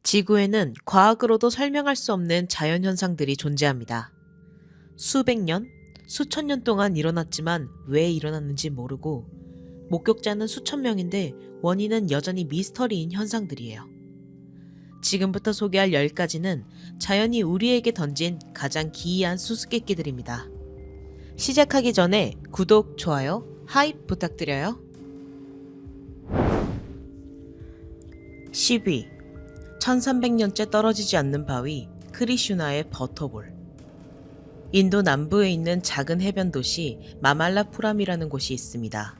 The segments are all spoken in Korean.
지구에는 과학으로도 설명할 수 없는 자연현상들이 존재합니다. 수백 년, 수천 년 동안 일어났지만 왜 일어났는지 모르고 목격자는 수천 명인데 원인은 여전히 미스터리인 현상들이에요. 지금부터 소개할 10가지는 자연이 우리에게 던진 가장 기이한 수수께끼들입니다. 시작하기 전에 구독, 좋아요, 하입 부탁드려요. 10위 1300년째 떨어지지 않는 바위 크리슈나의 버터볼. 인도 남부에 있는 작은 해변 도시 마말라푸람이라는 곳이 있습니다.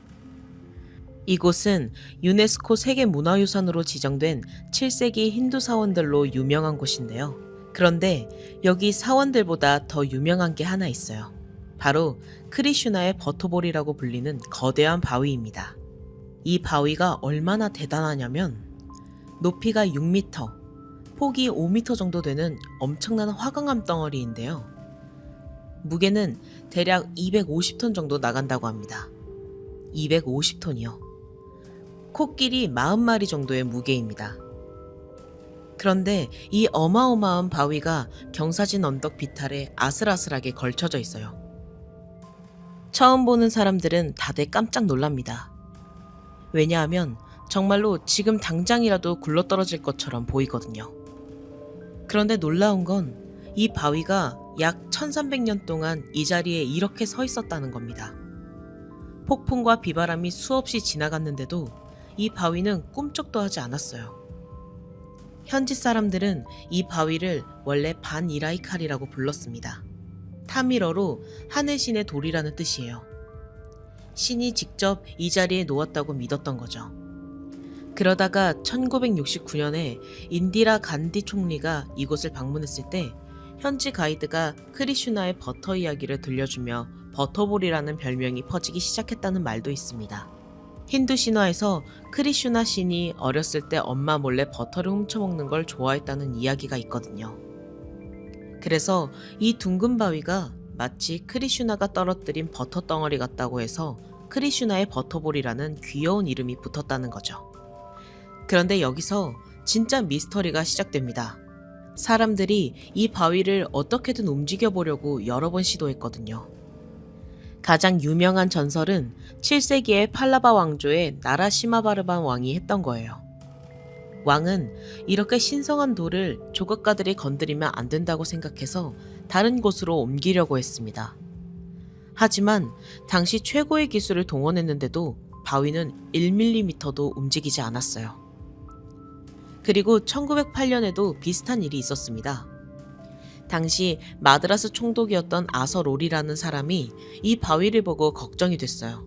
이곳은 유네스코 세계문화유산으로 지정된 7세기 힌두 사원들로 유명한 곳인데요. 그런데 여기 사원들보다 더 유명한 게 하나 있어요. 바로 크리슈나의 버터볼이라고 불리는 거대한 바위입니다. 이 바위가 얼마나 대단하냐면 높이가 6m, 폭이 5m 정도 되는 엄청난 화강암 덩어리인데요. 무게는 대략 250톤 정도 나간다고 합니다. 250톤이요. 코끼리 40마리 정도의 무게입니다. 그런데 이 어마어마한 바위가 경사진 언덕 비탈에 아슬아슬하게 걸쳐져 있어요. 처음 보는 사람들은 다들 깜짝 놀랍니다. 왜냐하면 정말로 지금 당장이라도 굴러떨어질 것처럼 보이거든요. 그런데 놀라운 건 이 바위가 약 1300년 동안 이 자리에 이렇게 서 있었다는 겁니다. 폭풍과 비바람이 수없이 지나갔는데도 이 바위는 꿈쩍도 하지 않았어요. 현지 사람들은 이 바위를 원래 반이라이칼이라고 불렀습니다. 타밀어로 하늘신의 돌이라는 뜻이에요. 신이 직접 이 자리에 놓았다고 믿었던 거죠. 그러다가 1969년에 인디라 간디 총리가 이곳을 방문했을 때 현지 가이드가 크리슈나의 버터 이야기를 들려주며 버터볼이라는 별명이 퍼지기 시작했다는 말도 있습니다. 힌두 신화에서 크리슈나 신이 어렸을 때 엄마 몰래 버터를 훔쳐먹는 걸 좋아했다는 이야기가 있거든요. 그래서 이 둥근 바위가 마치 크리슈나가 떨어뜨린 버터 덩어리 같다고 해서 크리슈나의 버터볼이라는 귀여운 이름이 붙었다는 거죠. 그런데 여기서 진짜 미스터리가 시작됩니다. 사람들이 이 바위를 어떻게든 움직여보려고 여러 번 시도했거든요. 가장 유명한 전설은 7세기의 팔라바 왕조의 나라시마바르반 왕이 했던 거예요. 왕은 이렇게 신성한 돌을 조각가들이 건드리면 안 된다고 생각해서 다른 곳으로 옮기려고 했습니다. 하지만 당시 최고의 기술을 동원했는데도 바위는 1mm도 움직이지 않았어요. 그리고 1908년에도 비슷한 일이 있었습니다. 당시 마드라스 총독이었던 아서 롤이라는 사람이 이 바위를 보고 걱정이 됐어요.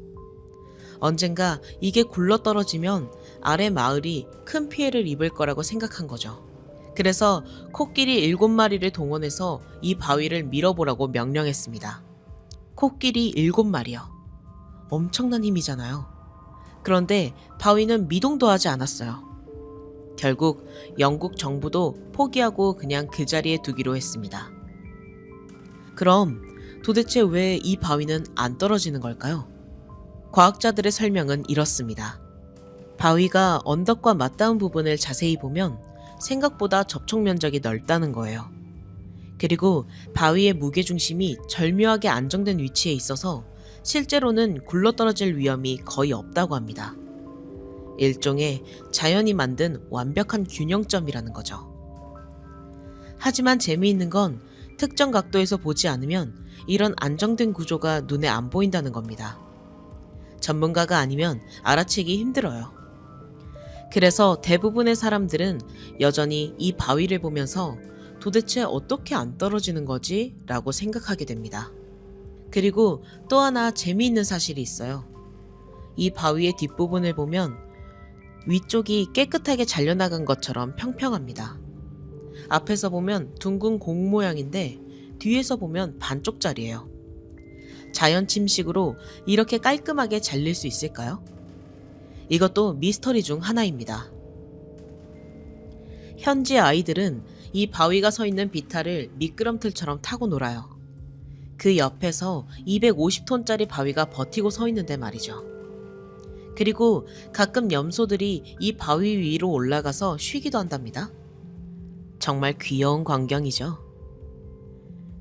언젠가 이게 굴러떨어지면 아래 마을이 큰 피해를 입을 거라고 생각한 거죠. 그래서 코끼리 7마리를 동원해서 이 바위를 밀어보라고 명령했습니다. 코끼리 7마리요. 엄청난 힘이잖아요. 그런데 바위는 미동도 하지 않았어요. 결국 영국 정부도 포기하고 그냥 그 자리에 두기로 했습니다. 그럼 도대체 왜 이 바위는 안 떨어지는 걸까요? 과학자들의 설명은 이렇습니다. 바위가 언덕과 맞닿은 부분을 자세히 보면 생각보다 접촉 면적이 넓다는 거예요. 그리고 바위의 무게중심이 절묘하게 안정된 위치에 있어서 실제로는 굴러떨어질 위험이 거의 없다고 합니다. 일종의 자연이 만든 완벽한 균형점이라는 거죠. 하지만 재미있는 건 특정 각도에서 보지 않으면 이런 안정된 구조가 눈에 안 보인다는 겁니다. 전문가가 아니면 알아채기 힘들어요. 그래서 대부분의 사람들은 여전히 이 바위를 보면서 도대체 어떻게 안 떨어지는 거지? 라고 생각하게 됩니다. 그리고 또 하나 재미있는 사실이 있어요. 이 바위의 뒷부분을 보면 위쪽이 깨끗하게 잘려나간 것처럼 평평합니다. 앞에서 보면 둥근 공 모양인데 뒤에서 보면 반쪽짜리예요. 자연 침식으로 이렇게 깔끔하게 잘릴 수 있을까요? 이것도 미스터리 중 하나입니다. 현지 아이들은 이 바위가 서 있는 비탈을 미끄럼틀처럼 타고 놀아요. 그 옆에서 250톤짜리 바위가 버티고 서 있는데 말이죠. 그리고 가끔 염소들이 이 바위 위로 올라가서 쉬기도 한답니다. 정말 귀여운 광경이죠.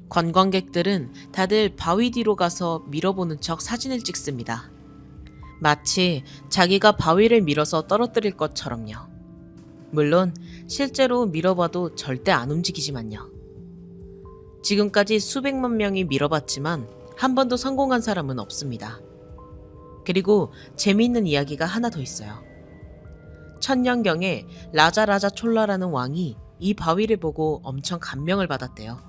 관광객들은 다들 바위 뒤로 가서 밀어보는 척 사진을 찍습니다. 마치 자기가 바위를 밀어서 떨어뜨릴 것처럼요. 물론 실제로 밀어봐도 절대 안 움직이지만요. 지금까지 수백만 명이 밀어봤지만 한 번도 성공한 사람은 없습니다. 그리고 재미있는 이야기가 하나 더 있어요. 천년경에 라자라자 촐라라는 왕이 이 바위를 보고 엄청 감명을 받았대요.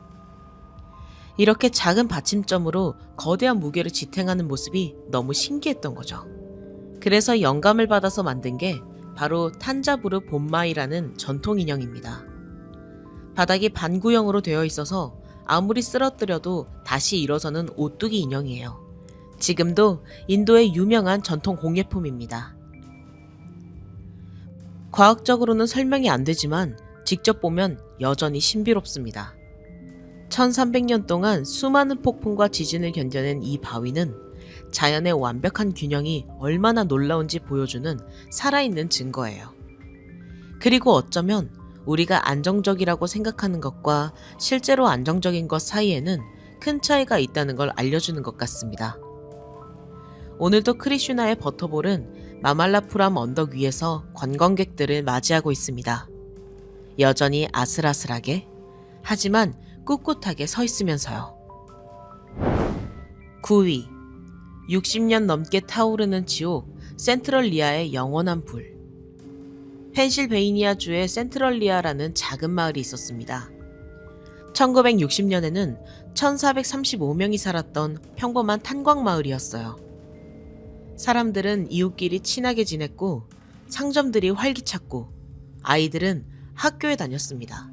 이렇게 작은 받침점으로 거대한 무게를 지탱하는 모습이 너무 신기했던 거죠. 그래서 영감을 받아서 만든 게 바로 탄자부르 본마이라는 전통 인형입니다. 바닥이 반구형으로 되어 있어서 아무리 쓰러뜨려도 다시 일어서는 오뚜기 인형이에요. 지금도 인도의 유명한 전통 공예품입니다. 과학적으로는 설명이 안 되지만 직접 보면 여전히 신비롭습니다. 1300년 동안 수많은 폭풍과 지진을 견뎌낸 이 바위는 자연의 완벽한 균형이 얼마나 놀라운지 보여주는 살아있는 증거예요. 그리고 어쩌면 우리가 안정적이라고 생각하는 것과 실제로 안정적인 것 사이에는 큰 차이가 있다는 걸 알려주는 것 같습니다. 오늘도 크리슈나의 버터볼은 마말라푸람 언덕 위에서 관광객들을 맞이하고 있습니다. 여전히 아슬아슬하게, 하지만 꿋꿋하게 서 있으면서요. 9위, 60년 넘게 타오르는 지옥, 센트럴리아의 영원한 불. 펜실베이니아주의 센트럴리아라는 작은 마을이 있었습니다. 1960년에는 1435명이 살았던 평범한 탄광 마을이었어요. 사람들은 이웃끼리 친하게 지냈고 상점들이 활기찼고 아이들은 학교에 다녔습니다.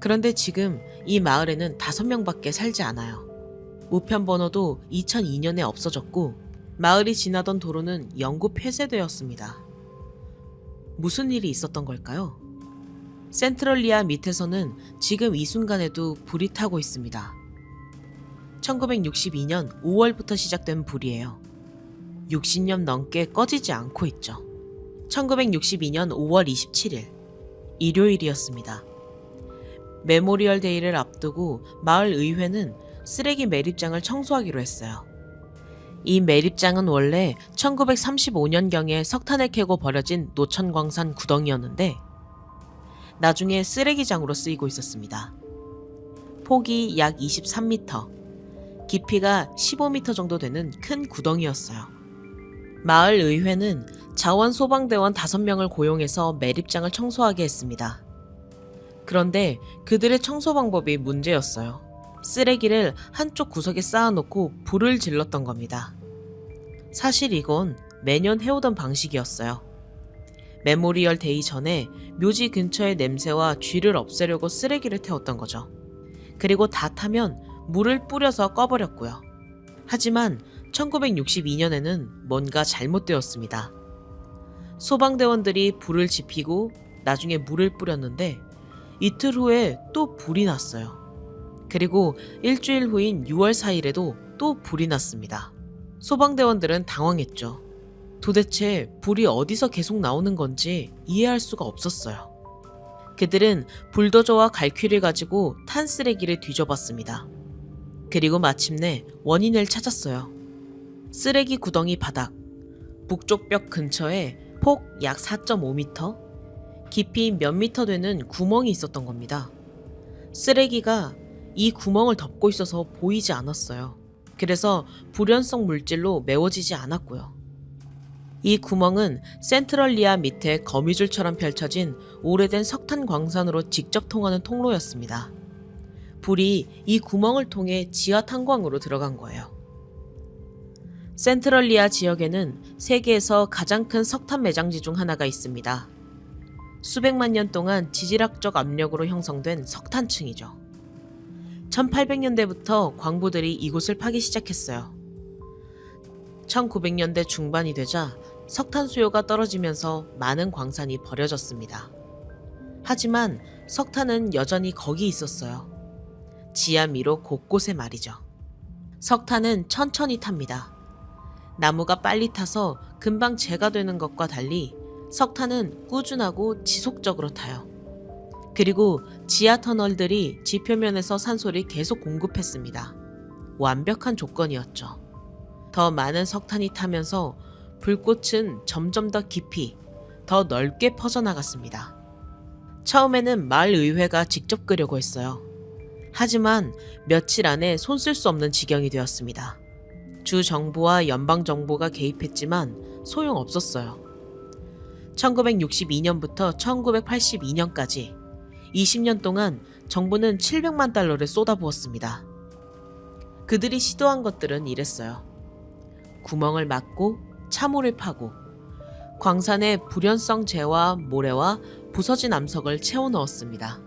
그런데 지금 이 마을에는 5명밖에 살지 않아요. 우편번호도 2002년에 없어졌고 마을이 지나던 도로는 영구 폐쇄되었습니다. 무슨 일이 있었던 걸까요? 센트럴리아 밑에서는 지금 이 순간에도 불이 타고 있습니다. 1962년 5월부터 시작된 불이에요. 60년 넘게 꺼지지 않고 있죠. 1962년 5월 27일, 일요일이었습니다. 메모리얼 데이를 앞두고 마을 의회는 쓰레기 매립장을 청소하기로 했어요. 이 매립장은 원래 1935년경에 석탄을 캐고 버려진 노천광산 구덩이였는데 나중에 쓰레기장으로 쓰이고 있었습니다. 폭이 약 23m, 깊이가 15m 정도 되는 큰 구덩이였어요. 마을 의회는 자원소방대원 5명을 고용해서 매립장을 청소하게 했습니다. 그런데 그들의 청소 방법이 문제였어요. 쓰레기를 한쪽 구석에 쌓아놓고 불을 질렀던 겁니다. 사실 이건 매년 해오던 방식이었어요. 메모리얼 데이 전에 묘지 근처의 냄새와 쥐를 없애려고 쓰레기를 태웠던 거죠. 그리고 다 타면 물을 뿌려서 꺼버렸고요. 하지만 1962년에는 뭔가 잘못되었습니다. 소방대원들이 불을 지피고 나중에 물을 뿌렸는데 이틀 후에 또 불이 났어요. 그리고 일주일 후인 6월 4일에도 또 불이 났습니다. 소방대원들은 당황했죠. 도대체 불이 어디서 계속 나오는 건지 이해할 수가 없었어요. 그들은 불도저와 갈퀴를 가지고 탄 쓰레기를 뒤져봤습니다. 그리고 마침내 원인을 찾았어요. 쓰레기 구덩이 바닥, 북쪽 벽 근처에 폭 약 4.5m, 깊이 몇 미터 되는 구멍이 있었던 겁니다. 쓰레기가 이 구멍을 덮고 있어서 보이지 않았어요. 그래서 불연성 물질로 메워지지 않았고요. 이 구멍은 센트럴리아 밑에 거미줄처럼 펼쳐진 오래된 석탄 광산으로 직접 통하는 통로였습니다. 불이 이 구멍을 통해 지하 탄광으로 들어간 거예요. 센트럴리아 지역에는 세계에서 가장 큰 석탄 매장지 중 하나가 있습니다. 수백만 년 동안 지질학적 압력으로 형성된 석탄층이죠. 1800년대부터 광부들이 이곳을 파기 시작했어요. 1900년대 중반이 되자 석탄 수요가 떨어지면서 많은 광산이 버려졌습니다. 하지만 석탄은 여전히 거기 있었어요. 지하 미로 곳곳에 말이죠. 석탄은 천천히 탑니다. 나무가 빨리 타서 금방 재가 되는 것과 달리 석탄은 꾸준하고 지속적으로 타요. 그리고 지하 터널들이 지표면에서 산소를 계속 공급했습니다. 완벽한 조건이었죠. 더 많은 석탄이 타면서 불꽃은 점점 더 깊이, 더 넓게 퍼져나갔습니다. 처음에는 마을 의회가 직접 끄려고 했어요. 하지만 며칠 안에 손 쓸 수 없는 지경이 되었습니다. 주 정부와 연방 정부가 개입했지만 소용없었어요. 1962년부터 1982년까지 20년 동안 정부는 700만 달러를 쏟아부었습니다. 그들이 시도한 것들은 이랬어요. 구멍을 막고 차모를 파고 광산에 불연성 재와 모래와 부서진 암석을 채워 넣었습니다.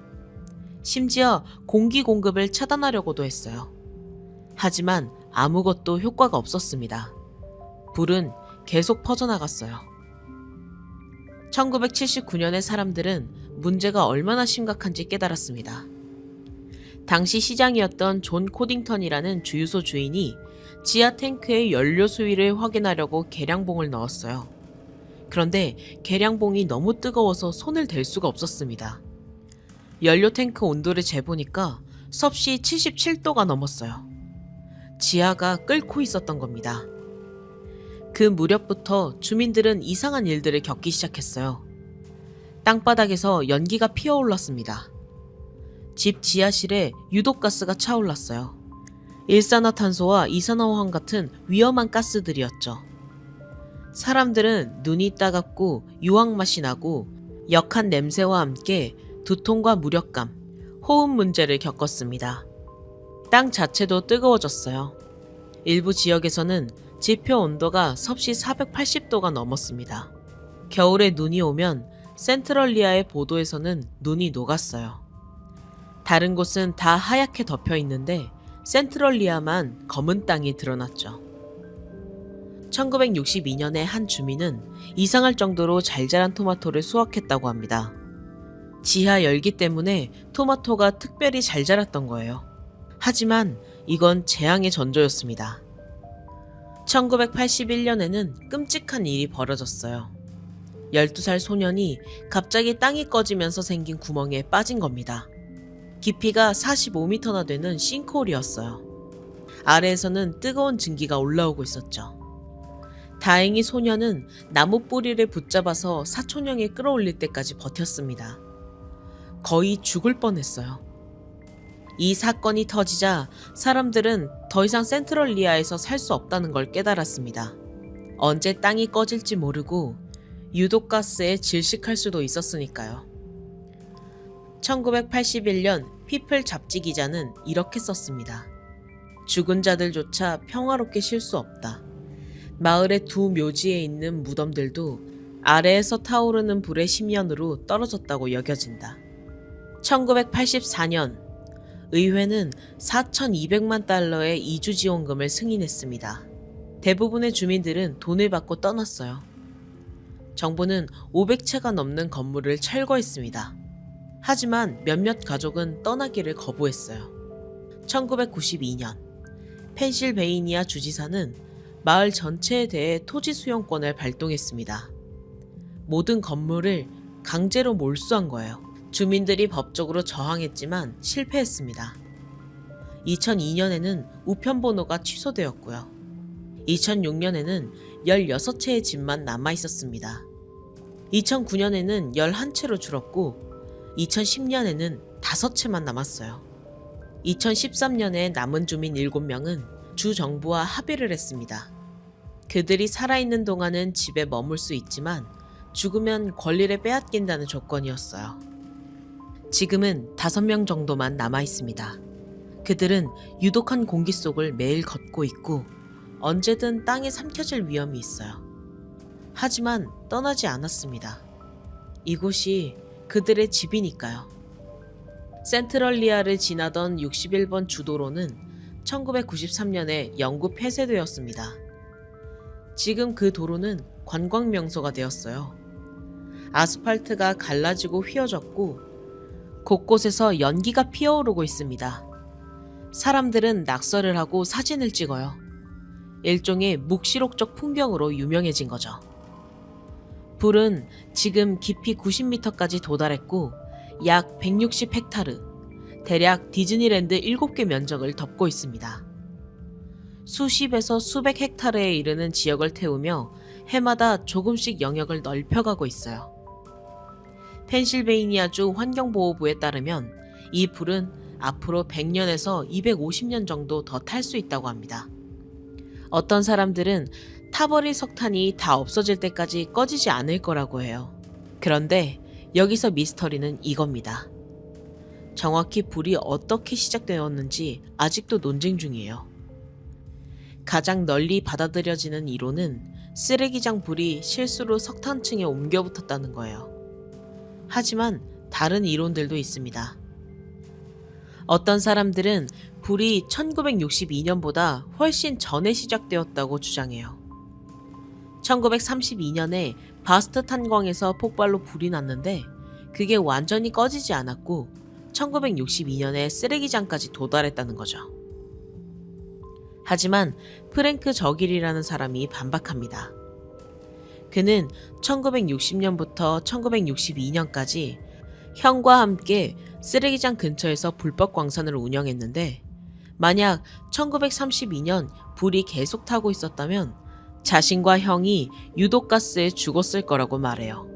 심지어 공기 공급을 차단하려고도 했어요. 하지만 아무것도 효과가 없었습니다. 불은 계속 퍼져나갔어요. 1979년에 사람들은 문제가 얼마나 심각한지 깨달았습니다. 당시 시장이었던 존 코딩턴이라는 주유소 주인이 지하 탱크의 연료 수위를 확인하려고 계량봉을 넣었어요. 그런데 계량봉이 너무 뜨거워서 손을 댈 수가 없었습니다. 연료 탱크 온도를 재보니까 섭씨 77도가 넘었어요. 지하가 끓고 있었던 겁니다. 그 무렵부터 주민들은 이상한 일들을 겪기 시작했어요. 땅바닥에서 연기가 피어올랐습니다. 집 지하실에 유독가스가 차올랐어요. 일산화탄소와 이산화황 같은 위험한 가스들이었죠. 사람들은 눈이 따갑고 유황맛이 나고 역한 냄새와 함께 두통과 무력감, 호흡 문제를 겪었습니다. 땅 자체도 뜨거워졌어요. 일부 지역에서는 지표 온도가 섭씨 480도가 넘었습니다. 겨울에 눈이 오면 센트럴리아의 보도에서는 눈이 녹았어요. 다른 곳은 다 하얗게 덮여 있는데 센트럴리아만 검은 땅이 드러났죠. 1962년에 한 주민은 이상할 정도로 잘 자란 토마토를 수확했다고 합니다. 지하 열기 때문에 토마토가 특별히 잘 자랐던 거예요. 하지만 이건 재앙의 전조였습니다. 1981년에는 끔찍한 일이 벌어졌어요. 12살 소년이 갑자기 땅이 꺼지면서 생긴 구멍에 빠진 겁니다. 깊이가 45m나 되는 싱크홀이었어요. 아래에서는 뜨거운 증기가 올라오고 있었죠. 다행히 소년은 나무 뿌리를 붙잡아서 사촌형에 끌어올릴 때까지 버텼습니다. 거의 죽을 뻔했어요. 이 사건이 터지자 사람들은 더 이상 센트럴리아에서 살 수 없다는 걸 깨달았습니다. 언제 땅이 꺼질지 모르고 유독가스에 질식할 수도 있었으니까요. 1981년 피플 잡지 기자는 이렇게 썼습니다. 죽은 자들조차 평화롭게 쉴 수 없다. 마을의 두 묘지에 있는 무덤들도 아래에서 타오르는 불의 심연으로 떨어졌다고 여겨진다. 1984년 의회는 4,200만 달러의 이주 지원금을 승인했습니다. 대부분의 주민들은 돈을 받고 떠났어요. 정부는 500채가 넘는 건물을 철거했습니다. 하지만 몇몇 가족은 떠나기를 거부했어요. 1992년 펜실베이니아 주지사는 마을 전체에 대해 토지 수용권을 발동했습니다. 모든 건물을 강제로 몰수한 거예요. 주민들이 법적으로 저항했지만 실패했습니다. 2002년에는 우편번호가 취소되었고요. 2006년에는 16채의 집만 남아있었습니다. 2009년에는 11채로 줄었고 2010년에는 5채만 남았어요. 2013년에 남은 주민 7명은 주 정부와 합의를 했습니다. 그들이 살아있는 동안은 집에 머물 수 있지만 죽으면 권리를 빼앗긴다는 조건이었어요. 지금은 5명 정도만 남아있습니다. 그들은 유독한 공기 속을 매일 걷고 있고 언제든 땅에 삼켜질 위험이 있어요. 하지만 떠나지 않았습니다. 이곳이 그들의 집이니까요. 센트럴리아를 지나던 61번 주도로는 1993년에 영구 폐쇄되었습니다. 지금 그 도로는 관광 명소가 되었어요. 아스팔트가 갈라지고 휘어졌고 곳곳에서 연기가 피어오르고 있습니다. 사람들은 낙서를 하고 사진을 찍어요. 일종의 묵시록적 풍경으로 유명해진 거죠. 불은 지금 깊이 90m까지 도달했고 약 160헥타르, 대략 디즈니랜드 7개 면적을 덮고 있습니다. 수십에서 수백 헥타르에 이르는 지역을 태우며 해마다 조금씩 영역을 넓혀가고 있어요. 펜실베이니아주 환경보호부에 따르면 이 불은 앞으로 100년에서 250년 정도 더 탈 수 있다고 합니다. 어떤 사람들은 타버릴 석탄이 다 없어질 때까지 꺼지지 않을 거라고 해요. 그런데 여기서 미스터리는 이겁니다. 정확히 불이 어떻게 시작되었는지 아직도 논쟁 중이에요. 가장 널리 받아들여지는 이론은 쓰레기장 불이 실수로 석탄층에 옮겨 붙었다는 거예요. 하지만 다른 이론들도 있습니다. 어떤 사람들은 불이 1962년보다 훨씬 전에 시작되었다고 주장해요. 1932년에 바스트 탄광에서 폭발로 불이 났는데 그게 완전히 꺼지지 않았고 1962년에 쓰레기장까지 도달했다는 거죠. 하지만 프랭크 저길이라는 사람이 반박합니다. 그는 1960년부터 1962년까지 형과 함께 쓰레기장 근처에서 불법 광산을 운영했는데 만약 1932년 불이 계속 타고 있었다면 자신과 형이 유독가스에 죽었을 거라고 말해요.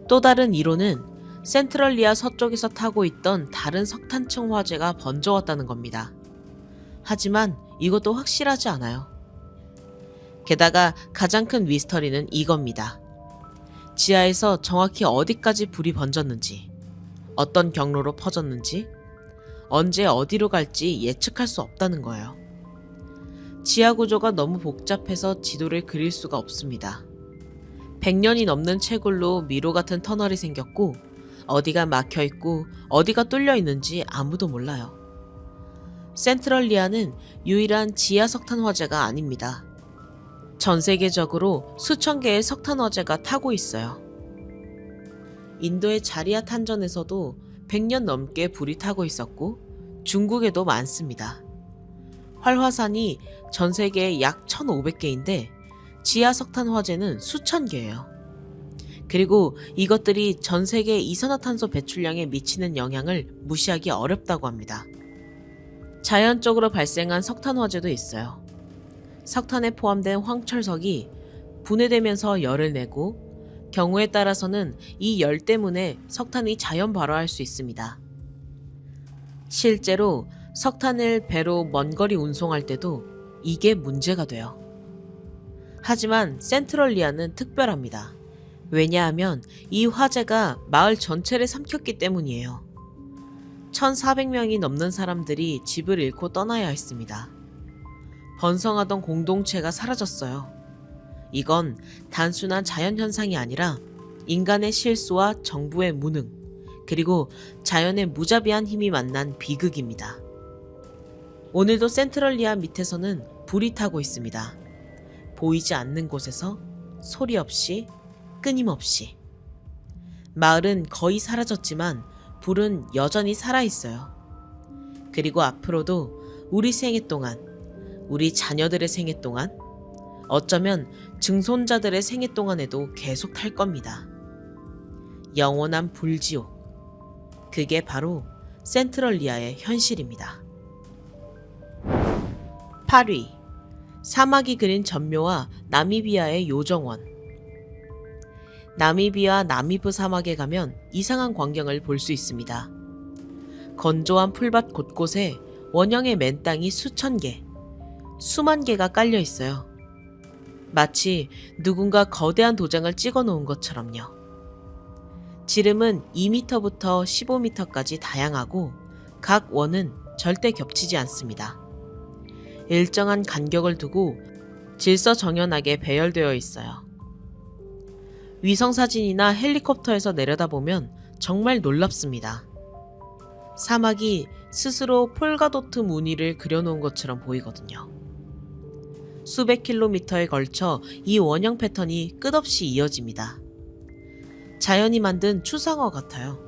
또 다른 이론은 센트럴리아 서쪽에서 타고 있던 다른 석탄층 화재가 번져왔다는 겁니다. 하지만 이것도 확실하지 않아요. 게다가 가장 큰 미스터리는 이겁니다. 지하에서 정확히 어디까지 불이 번졌는지, 어떤 경로로 퍼졌는지, 언제 어디로 갈지 예측할 수 없다는 거예요. 지하 구조가 너무 복잡해서 지도를 그릴 수가 없습니다. 100년이 넘는 채굴로 미로 같은 터널이 생겼고 어디가 막혀 있고 어디가 뚫려 있는지 아무도 몰라요. 센트럴리아는 유일한 지하 석탄 화재가 아닙니다. 전 세계적으로 수천 개의 석탄 화재가 타고 있어요. 인도의 자리아 탄전에서도 100년 넘게 불이 타고 있었고 중국에도 많습니다. 활화산이 전 세계에 약 1,500개인데 지하 석탄 화재는 수천 개예요. 그리고 이것들이 전 세계 이산화탄소 배출량에 미치는 영향을 무시하기 어렵다고 합니다. 자연적으로 발생한 석탄 화재도 있어요. 석탄에 포함된 황철석이 분해되면서 열을 내고 경우에 따라서는 이 열 때문에 석탄이 자연 발화할 수 있습니다. 실제로 석탄을 배로 먼 거리 운송할 때도 이게 문제가 돼요. 하지만 센트럴리아는 특별합니다. 왜냐하면 이 화재가 마을 전체를 삼켰기 때문이에요. 1,400명이 넘는 사람들이 집을 잃고 떠나야 했습니다. 번성하던 공동체가 사라졌어요. 이건 단순한 자연현상이 아니라 인간의 실수와 정부의 무능, 그리고 자연의 무자비한 힘이 만난 비극입니다. 오늘도 센트럴리아 밑에서는 불이 타고 있습니다. 보이지 않는 곳에서 소리 없이 끊임없이. 마을은 거의 사라졌지만 불은 여전히 살아있어요. 그리고 앞으로도 우리 생애 동안, 우리 자녀들의 생애 동안, 어쩌면 증손자들의 생애 동안에도 계속 탈 겁니다. 영원한 불지옥. 그게 바로 센트럴리아의 현실입니다. 8위. 사막이 그린 전묘와 나미비아의 요정원. 나미비아 나미브 사막에 가면 이상한 광경을 볼 수 있습니다. 건조한 풀밭 곳곳에 원형의 맨땅이 수천 개, 수만 개가 깔려 있어요. 마치 누군가 거대한 도장을 찍어 놓은 것처럼요. 지름은 2m부터 15m까지 다양하고 각 원은 절대 겹치지 않습니다. 일정한 간격을 두고 질서정연하게 배열되어 있어요. 위성사진이나 헬리콥터에서 내려다보면 정말 놀랍습니다. 사막이 스스로 폴가도트 무늬를 그려놓은 것처럼 보이거든요. 수백 킬로미터에 걸쳐 이 원형 패턴이 끝없이 이어집니다. 자연이 만든 추상화 같아요.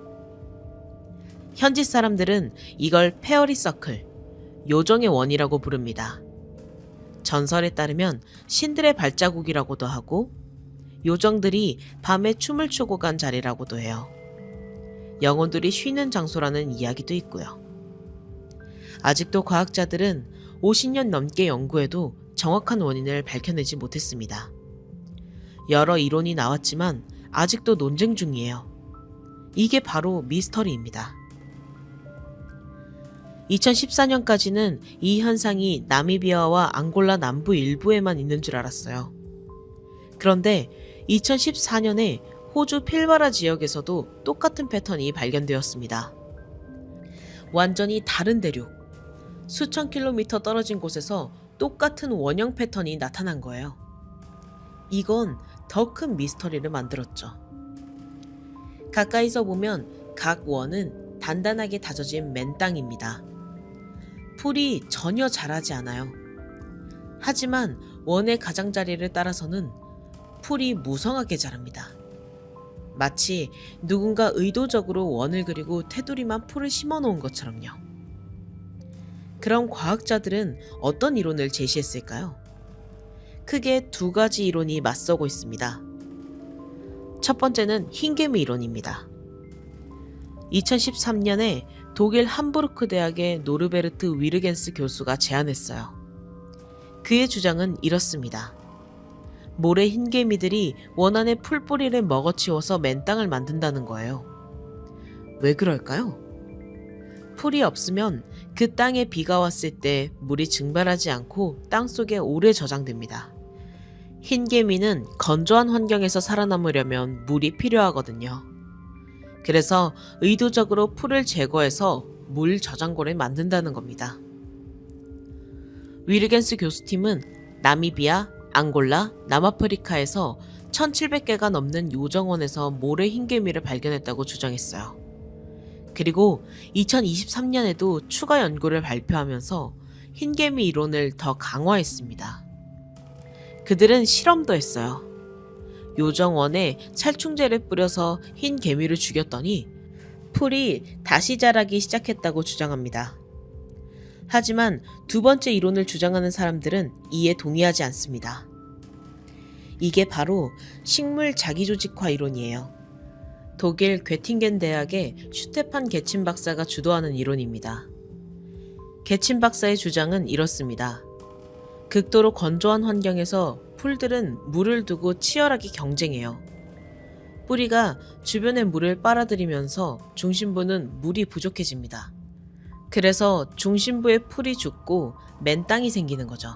현지 사람들은 이걸 페어리 서클, 요정의 원이라고 부릅니다. 전설에 따르면 신들의 발자국이라고도 하고 요정들이 밤에 춤을 추고 간 자리라고도 해요. 영혼들이 쉬는 장소라는 이야기도 있고요. 아직도 과학자들은 50년 넘게 연구해도 정확한 원인을 밝혀내지 못했습니다. 여러 이론이 나왔지만 아직도 논쟁 중이에요. 이게 바로 미스터리입니다. 2014년까지는 이 현상이 나미비아와 앙골라 남부 일부에만 있는 줄 알았어요. 그런데 2014년에 호주 필바라 지역에서도 똑같은 패턴이 발견되었습니다. 완전히 다른 대륙, 수천 킬로미터 떨어진 곳에서 똑같은 원형 패턴이 나타난 거예요. 이건 더 큰 미스터리를 만들었죠. 가까이서 보면 각 원은 단단하게 다져진 맨땅입니다. 풀이 전혀 자라지 않아요. 하지만 원의 가장자리를 따라서는 풀이 무성하게 자랍니다. 마치 누군가 의도적으로 원을 그리고 테두리만 풀을 심어 놓은 것처럼요. 그럼 과학자들은 어떤 이론을 제시했을까요? 크게 두 가지 이론이 맞서고 있습니다. 첫 번째는 흰개미 이론입니다. 2013년에 독일 함부르크 대학의 노르베르트 위르겐스 교수가 제안했어요. 그의 주장은 이렇습니다. 모래 흰개미들이 원안의 풀뿌리를 먹어치워서 맨땅을 만든다는 거예요. 왜 그럴까요? 풀이 없으면 그 땅에 비가 왔을 때 물이 증발하지 않고 땅속에 오래 저장됩니다. 흰개미는 건조한 환경에서 살아남으려면 물이 필요하거든요. 그래서 의도적으로 풀을 제거해서 물 저장고를 만든다는 겁니다. 위르겐스 교수팀은 나미비아, 앙골라, 남아프리카에서 1700개가 넘는 요정원에서 모래 흰개미를 발견했다고 주장했어요. 그리고 2023년에도 추가 연구를 발표하면서 흰개미 이론을 더 강화했습니다. 그들은 실험도 했어요. 요정원에 살충제를 뿌려서 흰개미를 죽였더니 풀이 다시 자라기 시작했다고 주장합니다. 하지만 두 번째 이론을 주장하는 사람들은 이에 동의하지 않습니다. 이게 바로 식물 자기조직화 이론이에요. 독일 괴팅겐 대학의 슈테판 게친 박사가 주도하는 이론입니다. 게친 박사의 주장은 이렇습니다. 극도로 건조한 환경에서 풀들은 물을 두고 치열하게 경쟁해요. 뿌리가 주변의 물을 빨아들이면서 중심부는 물이 부족해집니다. 그래서 중심부의 풀이 죽고 맨땅이 생기는 거죠.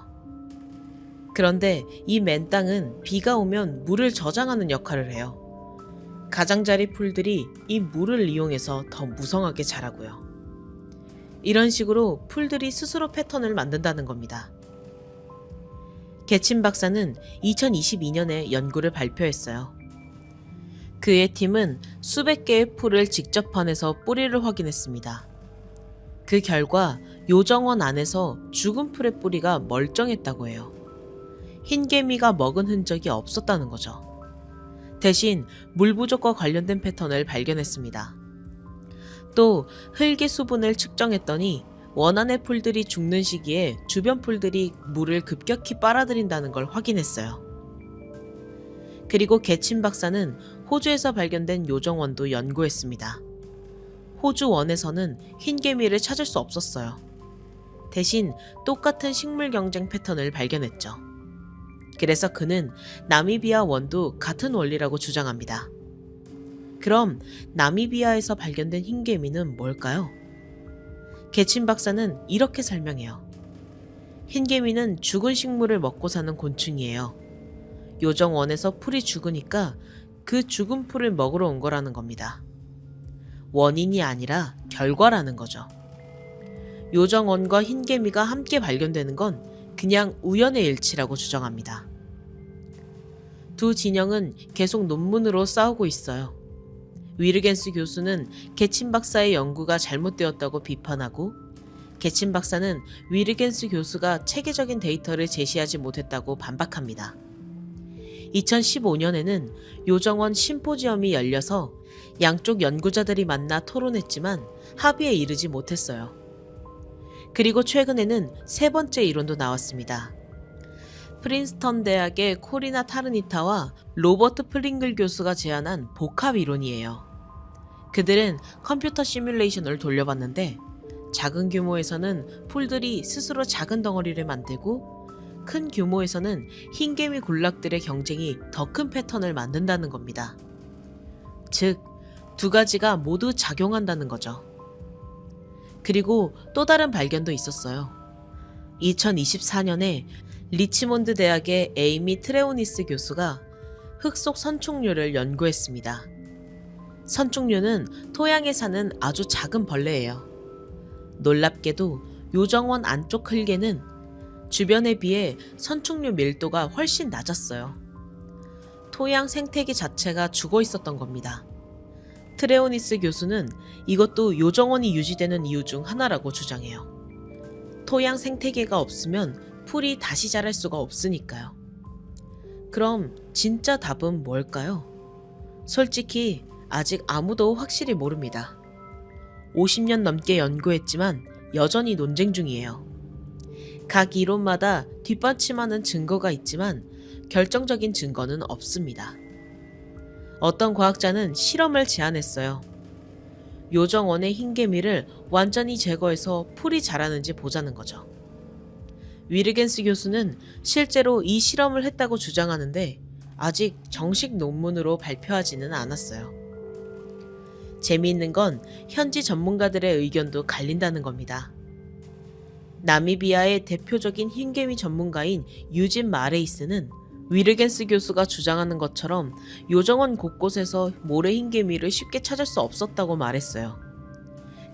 그런데 이 맨땅은 비가 오면 물을 저장하는 역할을 해요. 가장자리 풀들이 이 물을 이용해서 더 무성하게 자라고요. 이런 식으로 풀들이 스스로 패턴을 만든다는 겁니다. 게친 박사는 2022년에 연구를 발표했어요. 그의 팀은 수백 개의 풀을 직접 파내서 뿌리를 확인했습니다. 그 결과 요정원 안에서 죽은 풀의 뿌리가 멀쩡했다고 해요. 흰개미가 먹은 흔적이 없었다는 거죠. 대신 물 부족과 관련된 패턴을 발견했습니다. 또 흙의 수분을 측정했더니 원안의 풀들이 죽는 시기에 주변 풀들이 물을 급격히 빨아들인다는 걸 확인했어요. 그리고 게친 박사는 호주에서 발견된 요정원도 연구했습니다. 호주 원에서는 흰개미를 찾을 수 없었어요. 대신 똑같은 식물 경쟁 패턴을 발견했죠. 그래서 그는 나미비아 원도 같은 원리라고 주장합니다. 그럼 나미비아에서 발견된 흰개미는 뭘까요? 게친 박사는 이렇게 설명해요. 흰개미는 죽은 식물을 먹고 사는 곤충이에요. 요정원에서 풀이 죽으니까 그 죽은 풀을 먹으러 온 거라는 겁니다. 원인이 아니라 결과라는 거죠. 요정원과 흰개미가 함께 발견되는 건 그냥 우연의 일치라고 주장합니다. 두 진영은 계속 논문으로 싸우고 있어요. 위르겐스 교수는 게친 박사의 연구가 잘못되었다고 비판하고, 게친 박사는 위르겐스 교수가 체계적인 데이터를 제시하지 못했다고 반박합니다. 2015년에는 요정원 심포지엄이 열려서 양쪽 연구자들이 만나 토론했지만 합의에 이르지 못했어요. 그리고 최근에는 세 번째 이론도 나왔습니다. 프린스턴 대학의 코리나 타르니타와 로버트 플링글 교수가 제안한 복합 이론이에요. 그들은 컴퓨터 시뮬레이션을 돌려봤는데 작은 규모에서는 풀들이 스스로 작은 덩어리를 만들고 큰 규모에서는 흰개미 군락들의 경쟁이 더 큰 패턴을 만든다는 겁니다. 즉, 두 가지가 모두 작용한다는 거죠. 그리고 또 다른 발견도 있었어요. 2024년에 리치몬드 대학의 에이미 트레오니스 교수가 흙 속 선충류를 연구했습니다. 선충류는 토양에 사는 아주 작은 벌레예요. 놀랍게도 요정원 안쪽 흙에는 주변에 비해 선충류 밀도가 훨씬 낮았어요. 토양 생태계 자체가 죽어 있었던 겁니다. 트레오니스 교수는 이것도 요정원이 유지되는 이유 중 하나라고 주장해요. 토양 생태계가 없으면 풀이 다시 자랄 수가 없으니까요. 그럼 진짜 답은 뭘까요? 솔직히 아직 아무도 확실히 모릅니다. 50년 넘게 연구했지만 여전히 논쟁 중이에요. 각 이론마다 뒷받침하는 증거가 있지만 결정적인 증거는 없습니다. 어떤 과학자는 실험을 제안했어요. 요정원의 흰개미를 완전히 제거해서 풀이 자라는지 보자는 거죠. 위르겐스 교수는 실제로 이 실험을 했다고 주장하는데 아직 정식 논문으로 발표하지는 않았어요. 재미있는 건 현지 전문가들의 의견도 갈린다는 겁니다. 나미비아의 대표적인 흰개미 전문가인 유진 마레이스는 위르겐스 교수가 주장하는 것처럼 요정원 곳곳에서 모래 흰개미를 쉽게 찾을 수 없었다고 말했어요.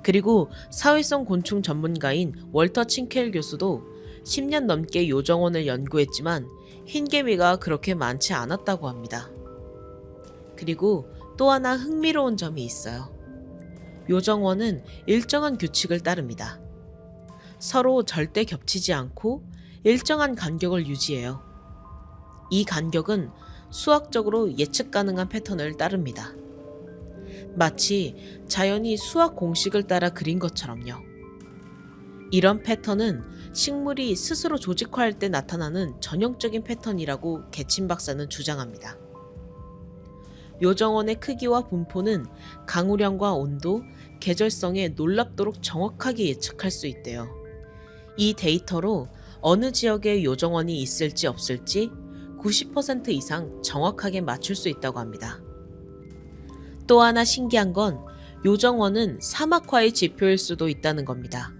그리고 사회성 곤충 전문가인 월터 칭켈 교수도 10년 넘게 요정원을 연구했지만 흰개미가 그렇게 많지 않았다고 합니다. 그리고 또 하나 흥미로운 점이 있어요. 요정원은 일정한 규칙을 따릅니다. 서로 절대 겹치지 않고 일정한 간격을 유지해요. 이 간격은 수학적으로 예측 가능한 패턴을 따릅니다. 마치 자연이 수학 공식을 따라 그린 것처럼요. 이런 패턴은 식물이 스스로 조직화할 때 나타나는 전형적인 패턴이라고 개친 박사는 주장합니다. 요정원의 크기와 분포는 강우량과 온도, 계절성에 놀랍도록 정확하게 예측할 수 있대요. 이 데이터로 어느 지역에 요정원이 있을지 없을지 90% 이상 정확하게 맞출 수 있다고 합니다. 또 하나 신기한 건 요정원은 사막화의 지표일 수도 있다는 겁니다.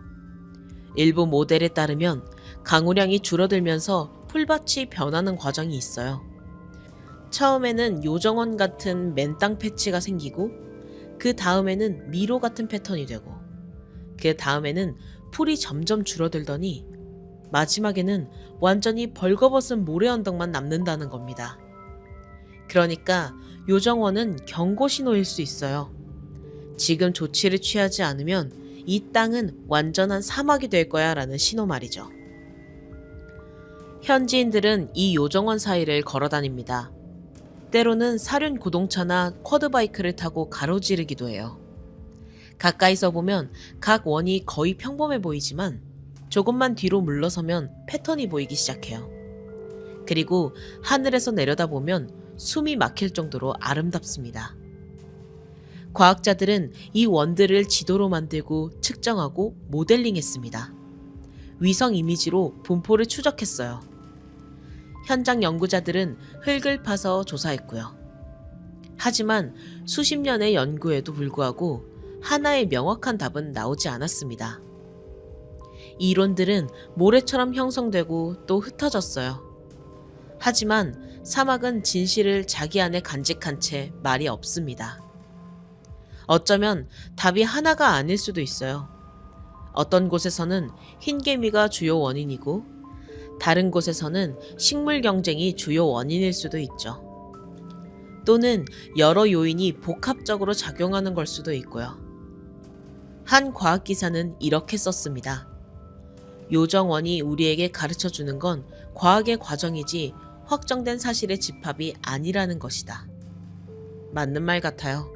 일부 모델에 따르면 강우량이 줄어들면서 풀밭이 변하는 과정이 있어요. 처음에는 요정원 같은 맨땅 패치가 생기고 그 다음에는 미로 같은 패턴이 되고 그 다음에는 풀이 점점 줄어들더니 마지막에는 완전히 벌거벗은 모래 언덕만 남는다는 겁니다. 그러니까 요정원은 경고 신호일 수 있어요. 지금 조치를 취하지 않으면 이 땅은 완전한 사막이 될 거야 라는 신호 말이죠. 현지인들은 이 요정원 사이를 걸어 다닙니다. 때로는 사륜 구동차나 쿼드바이크를 타고 가로지르기도 해요. 가까이서 보면 각 원이 거의 평범해 보이지만 조금만 뒤로 물러서면 패턴이 보이기 시작해요. 그리고 하늘에서 내려다보면 숨이 막힐 정도로 아름답습니다. 과학자들은 이 원들을 지도로 만들고 측정하고 모델링했습니다. 위성 이미지로 분포를 추적했어요. 현장 연구자들은 흙을 파서 조사했고요. 하지만 수십 년의 연구에도 불구하고 하나의 명확한 답은 나오지 않았습니다. 이론들은 모래처럼 형성되고 또 흩어졌어요. 하지만 사막은 진실을 자기 안에 간직한 채 말이 없습니다. 어쩌면 답이 하나가 아닐 수도 있어요. 어떤 곳에서는 흰개미가 주요 원인이고 다른 곳에서는 식물 경쟁이 주요 원인일 수도 있죠. 또는 여러 요인이 복합적으로 작용하는 걸 수도 있고요. 한 과학 기사는 이렇게 썼습니다. 요정원이 우리에게 가르쳐 주는 건 과학의 과정이지 확정된 사실의 집합이 아니라는 것이다. 맞는 말 같아요.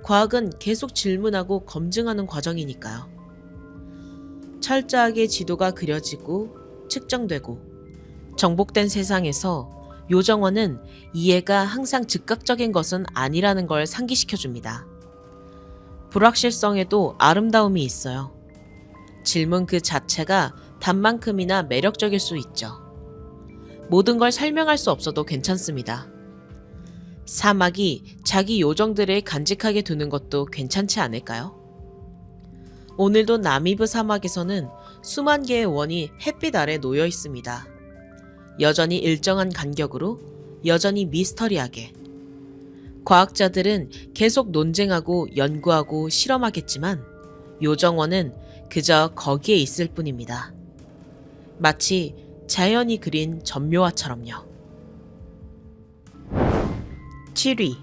과학은 계속 질문하고 검증하는 과정이니까요. 철저하게 지도가 그려지고 측정되고 정복된 세상에서 요정원은 이해가 항상 즉각적인 것은 아니라는 걸 상기시켜줍니다. 불확실성에도 아름다움이 있어요. 질문 그 자체가 단만큼이나 매력적일 수 있죠. 모든 걸 설명할 수 없어도 괜찮습니다. 사막이 자기 요정들을 간직하게 두는 것도 괜찮지 않을까요? 오늘도 나미브 사막에서는 수만 개의 원이 햇빛 아래 놓여 있습니다. 여전히 일정한 간격으로, 여전히 미스터리하게. 과학자들은 계속 논쟁하고 연구하고 실험하겠지만 요정원은 그저 거기에 있을 뿐입니다. 마치 자연이 그린 전묘화처럼요. 7위.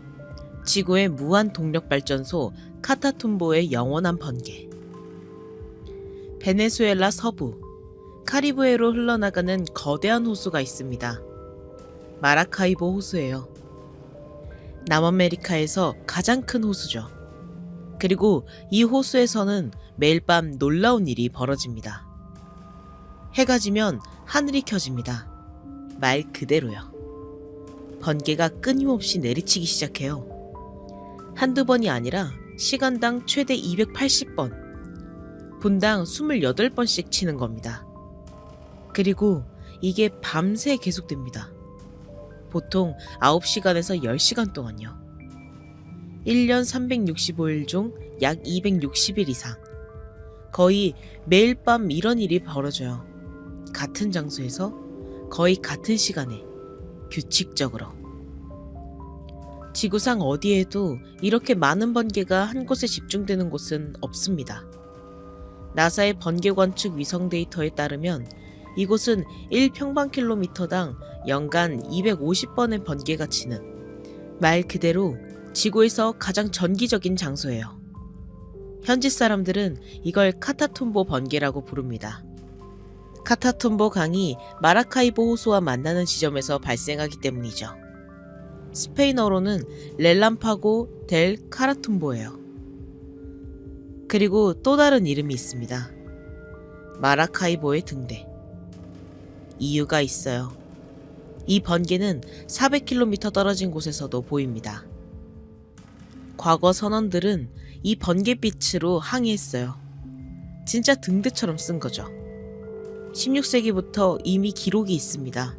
지구의 무한 동력 발전소 카타툼보의 영원한 번개. 베네수엘라 서부, 카리브해로 흘러나가는 거대한 호수가 있습니다. 마라카이보 호수예요. 남아메리카에서 가장 큰 호수죠. 그리고 이 호수에서는 매일 밤 놀라운 일이 벌어집니다. 해가 지면 하늘이 켜집니다. 말 그대로요. 번개가 끊임없이 내리치기 시작해요. 한두 번이 아니라 시간당 최대 280번, 분당 28번씩 치는 겁니다. 그리고 이게 밤새 계속됩니다. 보통 9시간에서 10시간 동안요. 1년 365일 중 약 260일 이상. 거의 매일 밤 이런 일이 벌어져요. 같은 장소에서 거의 같은 시간에 규칙적으로. 지구상 어디에도 이렇게 많은 번개가 한 곳에 집중되는 곳은 없습니다. 나사의 번개 관측 위성 데이터에 따르면 이곳은 1평방킬로미터당 연간 250번의 번개가 치는 말 그대로 지구에서 가장 전기적인 장소예요. 현지 사람들은 이걸 카타툼보 번개라고 부릅니다. 카타툼보 강이 마라카이보 호수와 만나는 지점에서 발생하기 때문이죠. 스페인어로는 렐람파고 델 카라툼보예요. 그리고 또 다른 이름이 있습니다. 마라카이보의 등대. 이유가 있어요. 이 번개는 400km 떨어진 곳에서도 보입니다. 과거 선원들은 이 번개빛으로 항해했어요. 진짜 등대처럼 쓴 거죠. 16세기부터 이미 기록이 있습니다.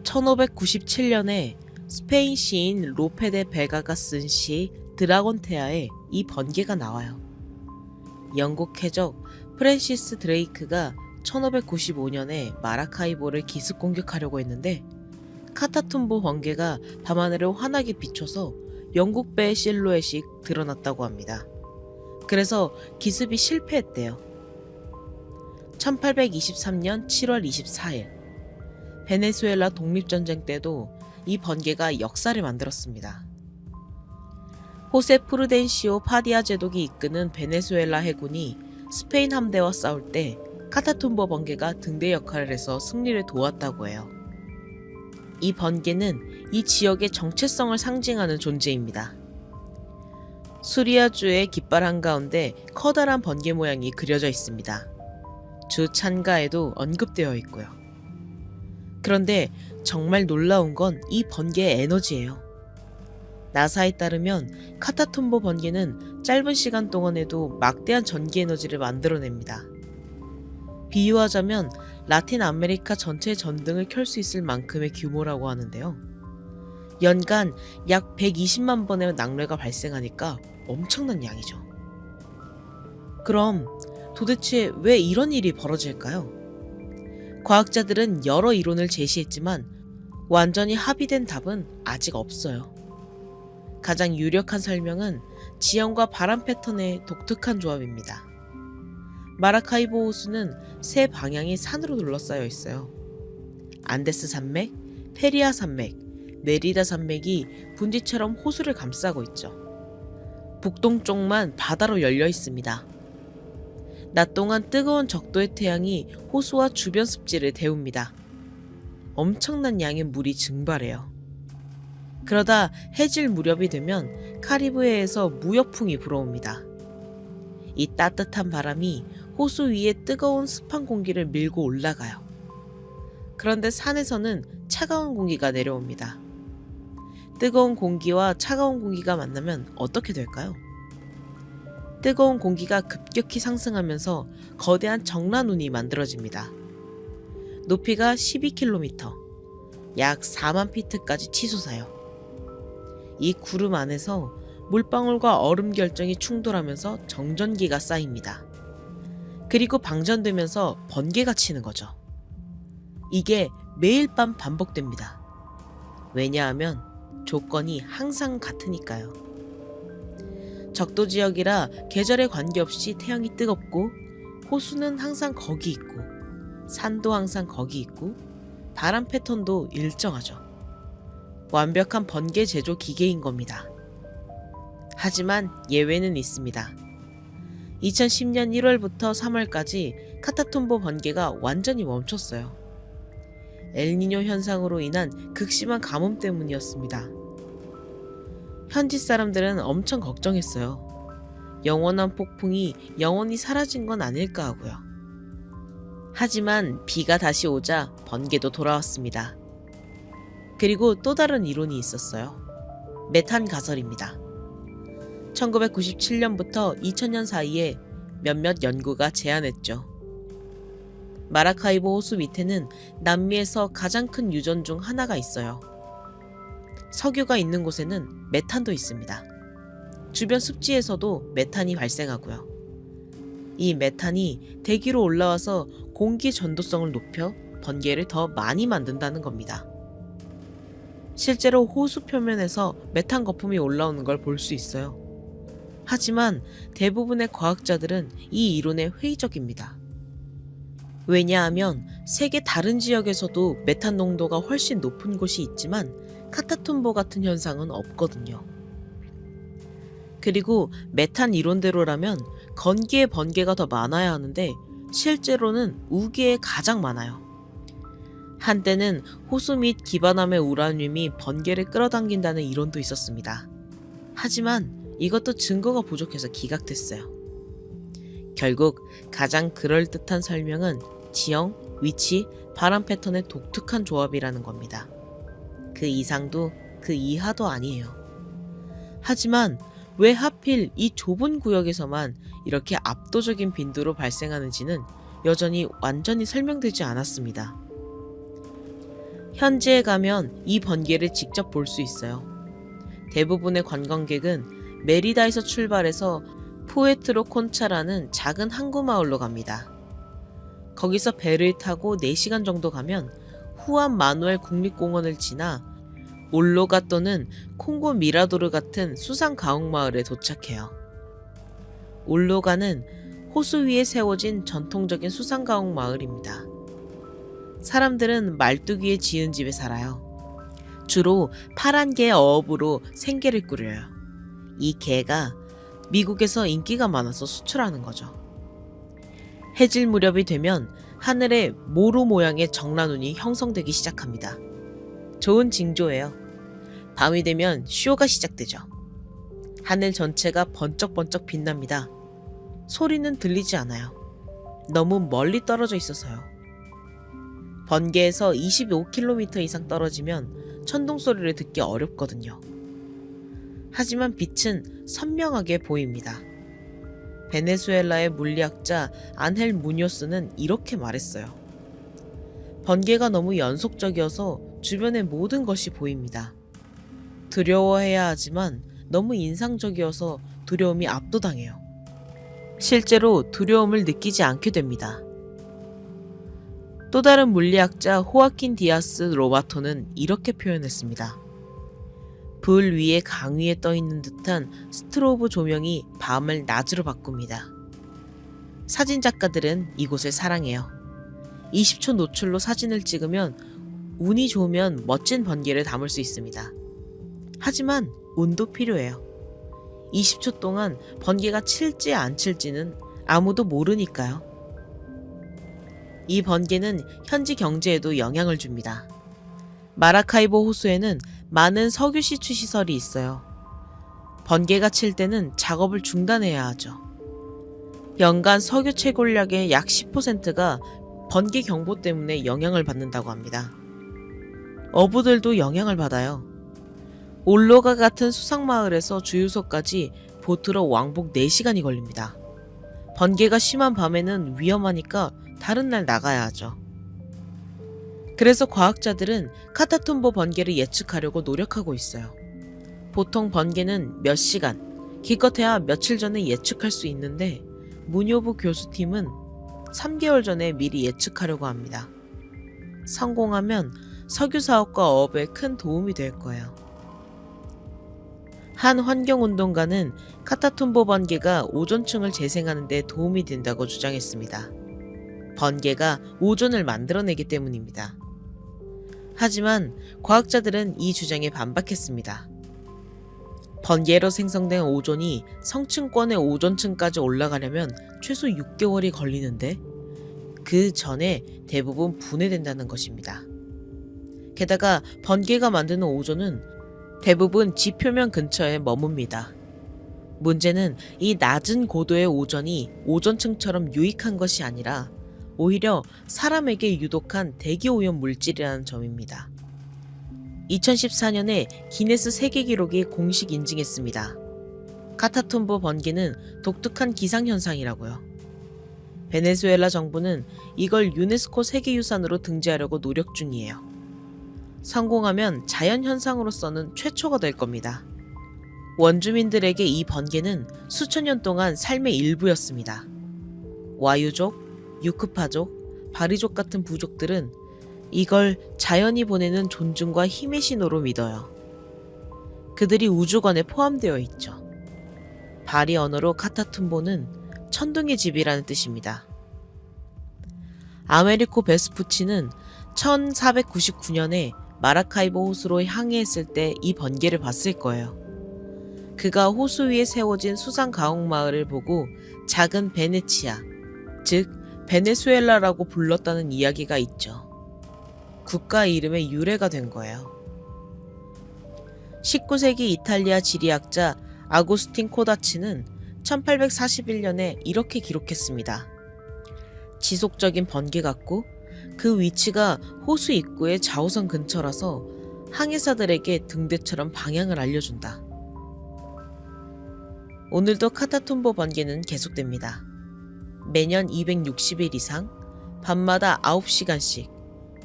1597년에 스페인 시인 로페 데 베가가 쓴 시 드라곤테아에 이 번개가 나와요. 영국 해적 프랜시스 드레이크가 1595년에 마라카이보를 기습 공격하려고 했는데 카타툼보 번개가 밤하늘을 환하게 비춰서 영국 배의 실루엣이 드러났다고 합니다. 그래서 기습이 실패했대요. 1823년 7월 24일 베네수엘라 독립전쟁 때도 이 번개가 역사를 만들었습니다. 호세 프루덴시오 파디아 제독이 이끄는 베네수엘라 해군이 스페인 함대와 싸울 때 카타툼보 번개가 등대 역할을 해서 승리를 도왔다고 해요. 이 번개는 이 지역의 정체성을 상징하는 존재입니다. 수리아주의 깃발 한가운데 커다란 번개 모양이 그려져 있습니다. 주 찬가에도 언급되어 있고요. 그런데 정말 놀라운 건 이 번개의 에너지예요. 나사에 따르면 카타툼보 번개는 짧은 시간 동안에도 막대한 전기 에너지를 만들어냅니다. 비유하자면 라틴 아메리카 전체의 전등을 켤 수 있을 만큼의 규모라고 하는데요. 연간 약 120만 번의 낙뢰가 발생하니까 엄청난 양이죠. 그럼 도대체 왜 이런 일이 벌어질까요? 과학자들은 여러 이론을 제시했지만 완전히 합의된 답은 아직 없어요. 가장 유력한 설명은 지형과 바람 패턴의 독특한 조합입니다. 마라카이보 호수는 세 방향이 산으로 둘러싸여 있어요. 안데스 산맥, 페리아 산맥, 메리다 산맥이 분지처럼 호수를 감싸고 있죠. 북동쪽만 바다로 열려 있습니다. 낮 동안 뜨거운 적도의 태양이 호수와 주변 습지를 데웁니다. 엄청난 양의 물이 증발해요. 그러다 해질 무렵이 되면 카리브해에서 무역풍이 불어옵니다. 이 따뜻한 바람이 호수 위에 뜨거운 습한 공기를 밀고 올라가요. 그런데 산에서는 차가운 공기가 내려옵니다. 뜨거운 공기와 차가운 공기가 만나면 어떻게 될까요? 뜨거운 공기가 급격히 상승하면서 거대한 정란운이 만들어집니다. 높이가 12km, 약 4만 피트까지 치솟아요. 이 구름 안에서 물방울과 얼음 결정이 충돌하면서 정전기가 쌓입니다. 그리고 방전되면서 번개가 치는 거죠. 이게 매일 밤 반복됩니다. 왜냐하면 조건이 항상 같으니까요. 적도 지역이라 계절에 관계없이 태양이 뜨겁고 호수는 항상 거기 있고 산도 항상 거기 있고 바람 패턴도 일정하죠. 완벽한 번개 제조 기계인 겁니다. 하지만 예외는 있습니다. 2010년 1월부터 3월까지 카타툼보 번개가 완전히 멈췄어요. 엘니뇨 현상으로 인한 극심한 가뭄 때문이었습니다. 현지 사람들은 엄청 걱정했어요. 영원한 폭풍이 영원히 사라진 건 아닐까 하고요. 하지만 비가 다시 오자 번개도 돌아왔습니다. 그리고 또 다른 이론이 있었어요. 메탄 가설입니다. 1997년부터 2000년 사이에 몇몇 연구가 제안했죠. 마라카이보 호수 밑에는 남미에서 가장 큰 유전 중 하나가 있어요. 석유가 있는 곳에는 메탄도 있습니다. 주변 습지에서도 메탄이 발생하고요. 이 메탄이 대기로 올라와서 공기 전도성을 높여 번개를 더 많이 만든다는 겁니다. 실제로 호수 표면에서 메탄 거품이 올라오는 걸 볼 수 있어요. 하지만 대부분의 과학자들은 이 이론에 회의적입니다. 왜냐하면 세계 다른 지역에서도 메탄 농도가 훨씬 높은 곳이 있지만 카타툼보 같은 현상은 없거든요. 그리고 메탄 이론대로라면 건기의 번개가 더 많아야 하는데 실제로는 우기에 가장 많아요. 한때는 호수 및 기반함의 우라늄이 번개를 끌어당긴다는 이론도 있었습니다. 하지만 이것도 증거가 부족해서 기각됐어요. 결국 가장 그럴듯한 설명은 지형, 위치, 바람 패턴의 독특한 조합이라는 겁니다. 그 이상도 그 이하도 아니에요. 하지만 왜 하필 이 좁은 구역에서만 이렇게 압도적인 빈도로 발생하는지는 여전히 완전히 설명되지 않았습니다. 현지에 가면 이 번개를 직접 볼 수 있어요. 대부분의 관광객은 메리다에서 출발해서 푸에트로 콘차라는 작은 항구 마을로 갑니다. 거기서 배를 타고 4시간 정도 가면 후안 마누엘 국립공원을 지나 올로가 또는 콩고 미라도르 같은 수상 가옥 마을에 도착해요. 올로가는 호수 위에 세워진 전통적인 수상 가옥 마을입니다. 사람들은 말뚝위에 지은 집에 살아요. 주로 파란 개 어업으로 생계를 꾸려요. 이 개가 미국에서 인기가 많아서 수출하는 거죠. 해질 무렵이 되면 하늘에 모루 모양의 정란운이 형성되기 시작합니다. 좋은 징조예요. 밤이 되면 쇼가 시작되죠. 하늘 전체가 번쩍번쩍 빛납니다. 소리는 들리지 않아요. 너무 멀리 떨어져 있어서요. 번개에서 25km 이상 떨어지면 천둥 소리를 듣기 어렵거든요. 하지만 빛은 선명하게 보입니다. 베네수엘라의 물리학자 안헬 무뇨스는 이렇게 말했어요. 번개가 너무 연속적이어서 주변의 모든 것이 보입니다. 두려워해야 하지만 너무 인상적이어서 두려움이 압도당해요. 실제로 두려움을 느끼지 않게 됩니다. 또 다른 물리학자 호아킨 디아스 로바토는 이렇게 표현했습니다. 불 위에 강위에 떠있는 듯한 스트로브 조명이 밤을 낮으로 바꿉니다. 사진작가들은 이곳을 사랑해요. 20초 노출로 사진을 찍으면 운이 좋으면 멋진 번개를 담을 수 있습니다. 하지만 운도 필요해요. 20초 동안 번개가 칠지 안 칠지는 아무도 모르니까요. 이 번개는 현지 경제에도 영향을 줍니다. 마라카이보 호수에는 많은 석유 시추 시설이 있어요. 번개가 칠 때는 작업을 중단해야 하죠. 연간 석유 채굴량의 약 10%가 번개 경보 때문에 영향을 받는다고 합니다. 어부들도 영향을 받아요. 올로가 같은 수상마을에서 주유소까지 보트로 왕복 4시간이 걸립니다. 번개가 심한 밤에는 위험하니까 다른 날 나가야 하죠. 그래서 과학자들은 카타툼보 번개를 예측하려고 노력하고 있어요. 보통 번개는 몇 시간, 기껏해야 며칠 전에 예측할 수 있는데 문효부 교수팀은 3개월 전에 미리 예측하려고 합니다. 성공하면 석유 사업과 어업에 큰 도움이 될 거예요. 한 환경운동가는 카타툼보 번개가 오존층을 재생하는 데 도움이 된다고 주장했습니다. 번개가 오존을 만들어내기 때문입니다. 하지만 과학자들은 이 주장에 반박했습니다. 번개로 생성된 오존이 성층권의 오존층까지 올라가려면 최소 6개월이 걸리는데 그 전에 대부분 분해된다는 것입니다. 게다가 번개가 만드는 오존은 대부분 지표면 근처에 머뭅니다. 문제는 이 낮은 고도의 오존이 오존층처럼 유익한 것이 아니라 오히려 사람에게 유독한 대기오염 물질이라는 점입니다. 2014년에 기네스 세계 기록이 공식 인증했습니다. 카타툼보 번개는 독특한 기상현상이라고요. 베네수엘라 정부는 이걸 유네스코 세계유산으로 등재하려고 노력 중이에요. 성공하면 자연현상으로서는 최초가 될 겁니다. 원주민들에게 이 번개는 수천 년 동안 삶의 일부였습니다. 와유족, 유크파족, 바리족 같은 부족들은 이걸 자연이 보내는 존중과 힘의 신호로 믿어요. 그들이 우주관에 포함되어 있죠. 바리 언어로 카타툼보는 천둥의 집이라는 뜻입니다. 아메리코 베스푸치는 1499년에 마라카이보 호수로 항해했을 때 이 번개를 봤을 거예요. 그가 호수 위에 세워진 수상 가옥 마을을 보고 작은 베네치아, 즉 베네수엘라라고 불렀다는 이야기가 있죠. 국가 이름의 유래가 된 거예요. 19세기 이탈리아 지리학자 아구스틴 코다치는 1841년에 이렇게 기록했습니다. 지속적인 번개 같고 그 위치가 호수 입구의 좌우선 근처라서 항해사들에게 등대처럼 방향을 알려준다. 오늘도 카타툼보 번개는 계속됩니다. 매년 260일 이상, 밤마다 9시간씩,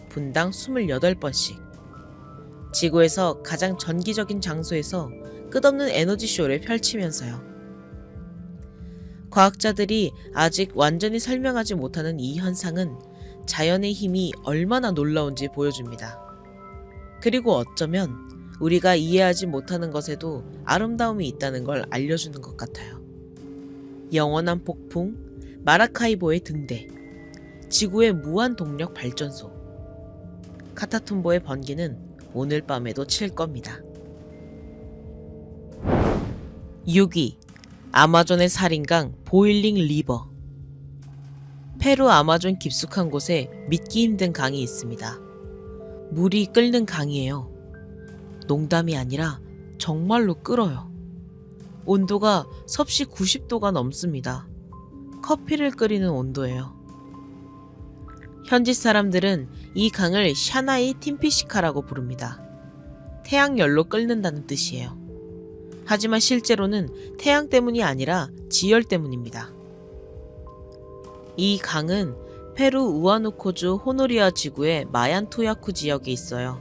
분당 28번씩. 지구에서 가장 전기적인 장소에서 끝없는 에너지쇼를 펼치면서요. 과학자들이 아직 완전히 설명하지 못하는 이 현상은 자연의 힘이 얼마나 놀라운지 보여줍니다. 그리고 어쩌면 우리가 이해하지 못하는 것에도 아름다움이 있다는 걸 알려주는 것 같아요. 영원한 폭풍, 마라카이보의 등대, 지구의 무한 동력 발전소. 카타툼보의 번개는 오늘 밤에도 칠 겁니다. 6위. 아마존의 살인강 보일링 리버. 페루 아마존 깊숙한 곳에 믿기 힘든 강이 있습니다. 물이 끓는 강이에요. 농담이 아니라 정말로 끓어요. 온도가 섭씨 90도가 넘습니다. 커피를 끓이는 온도예요. 현지 사람들은 이 강을 샤나이 팀피시카라고 부릅니다. 태양열로 끓는다는 뜻이에요. 하지만 실제로는 태양 때문이 아니라 지열 때문입니다. 이 강은 페루 우아누코주 호노리아 지구의 마얀투야쿠 지역에 있어요.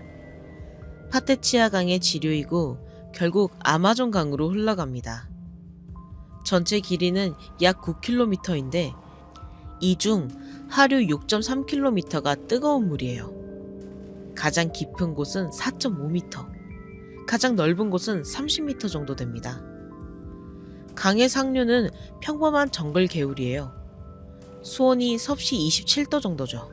파테치아 강의 지류이고 결국 아마존 강으로 흘러갑니다. 전체 길이는 약 9km인데 이 중 하류 6.3km가 뜨거운 물이에요. 가장 깊은 곳은 4.5m, 가장 넓은 곳은 30m 정도 됩니다. 강의 상류는 평범한 정글 개울이에요. 수온이 섭씨 27도 정도죠.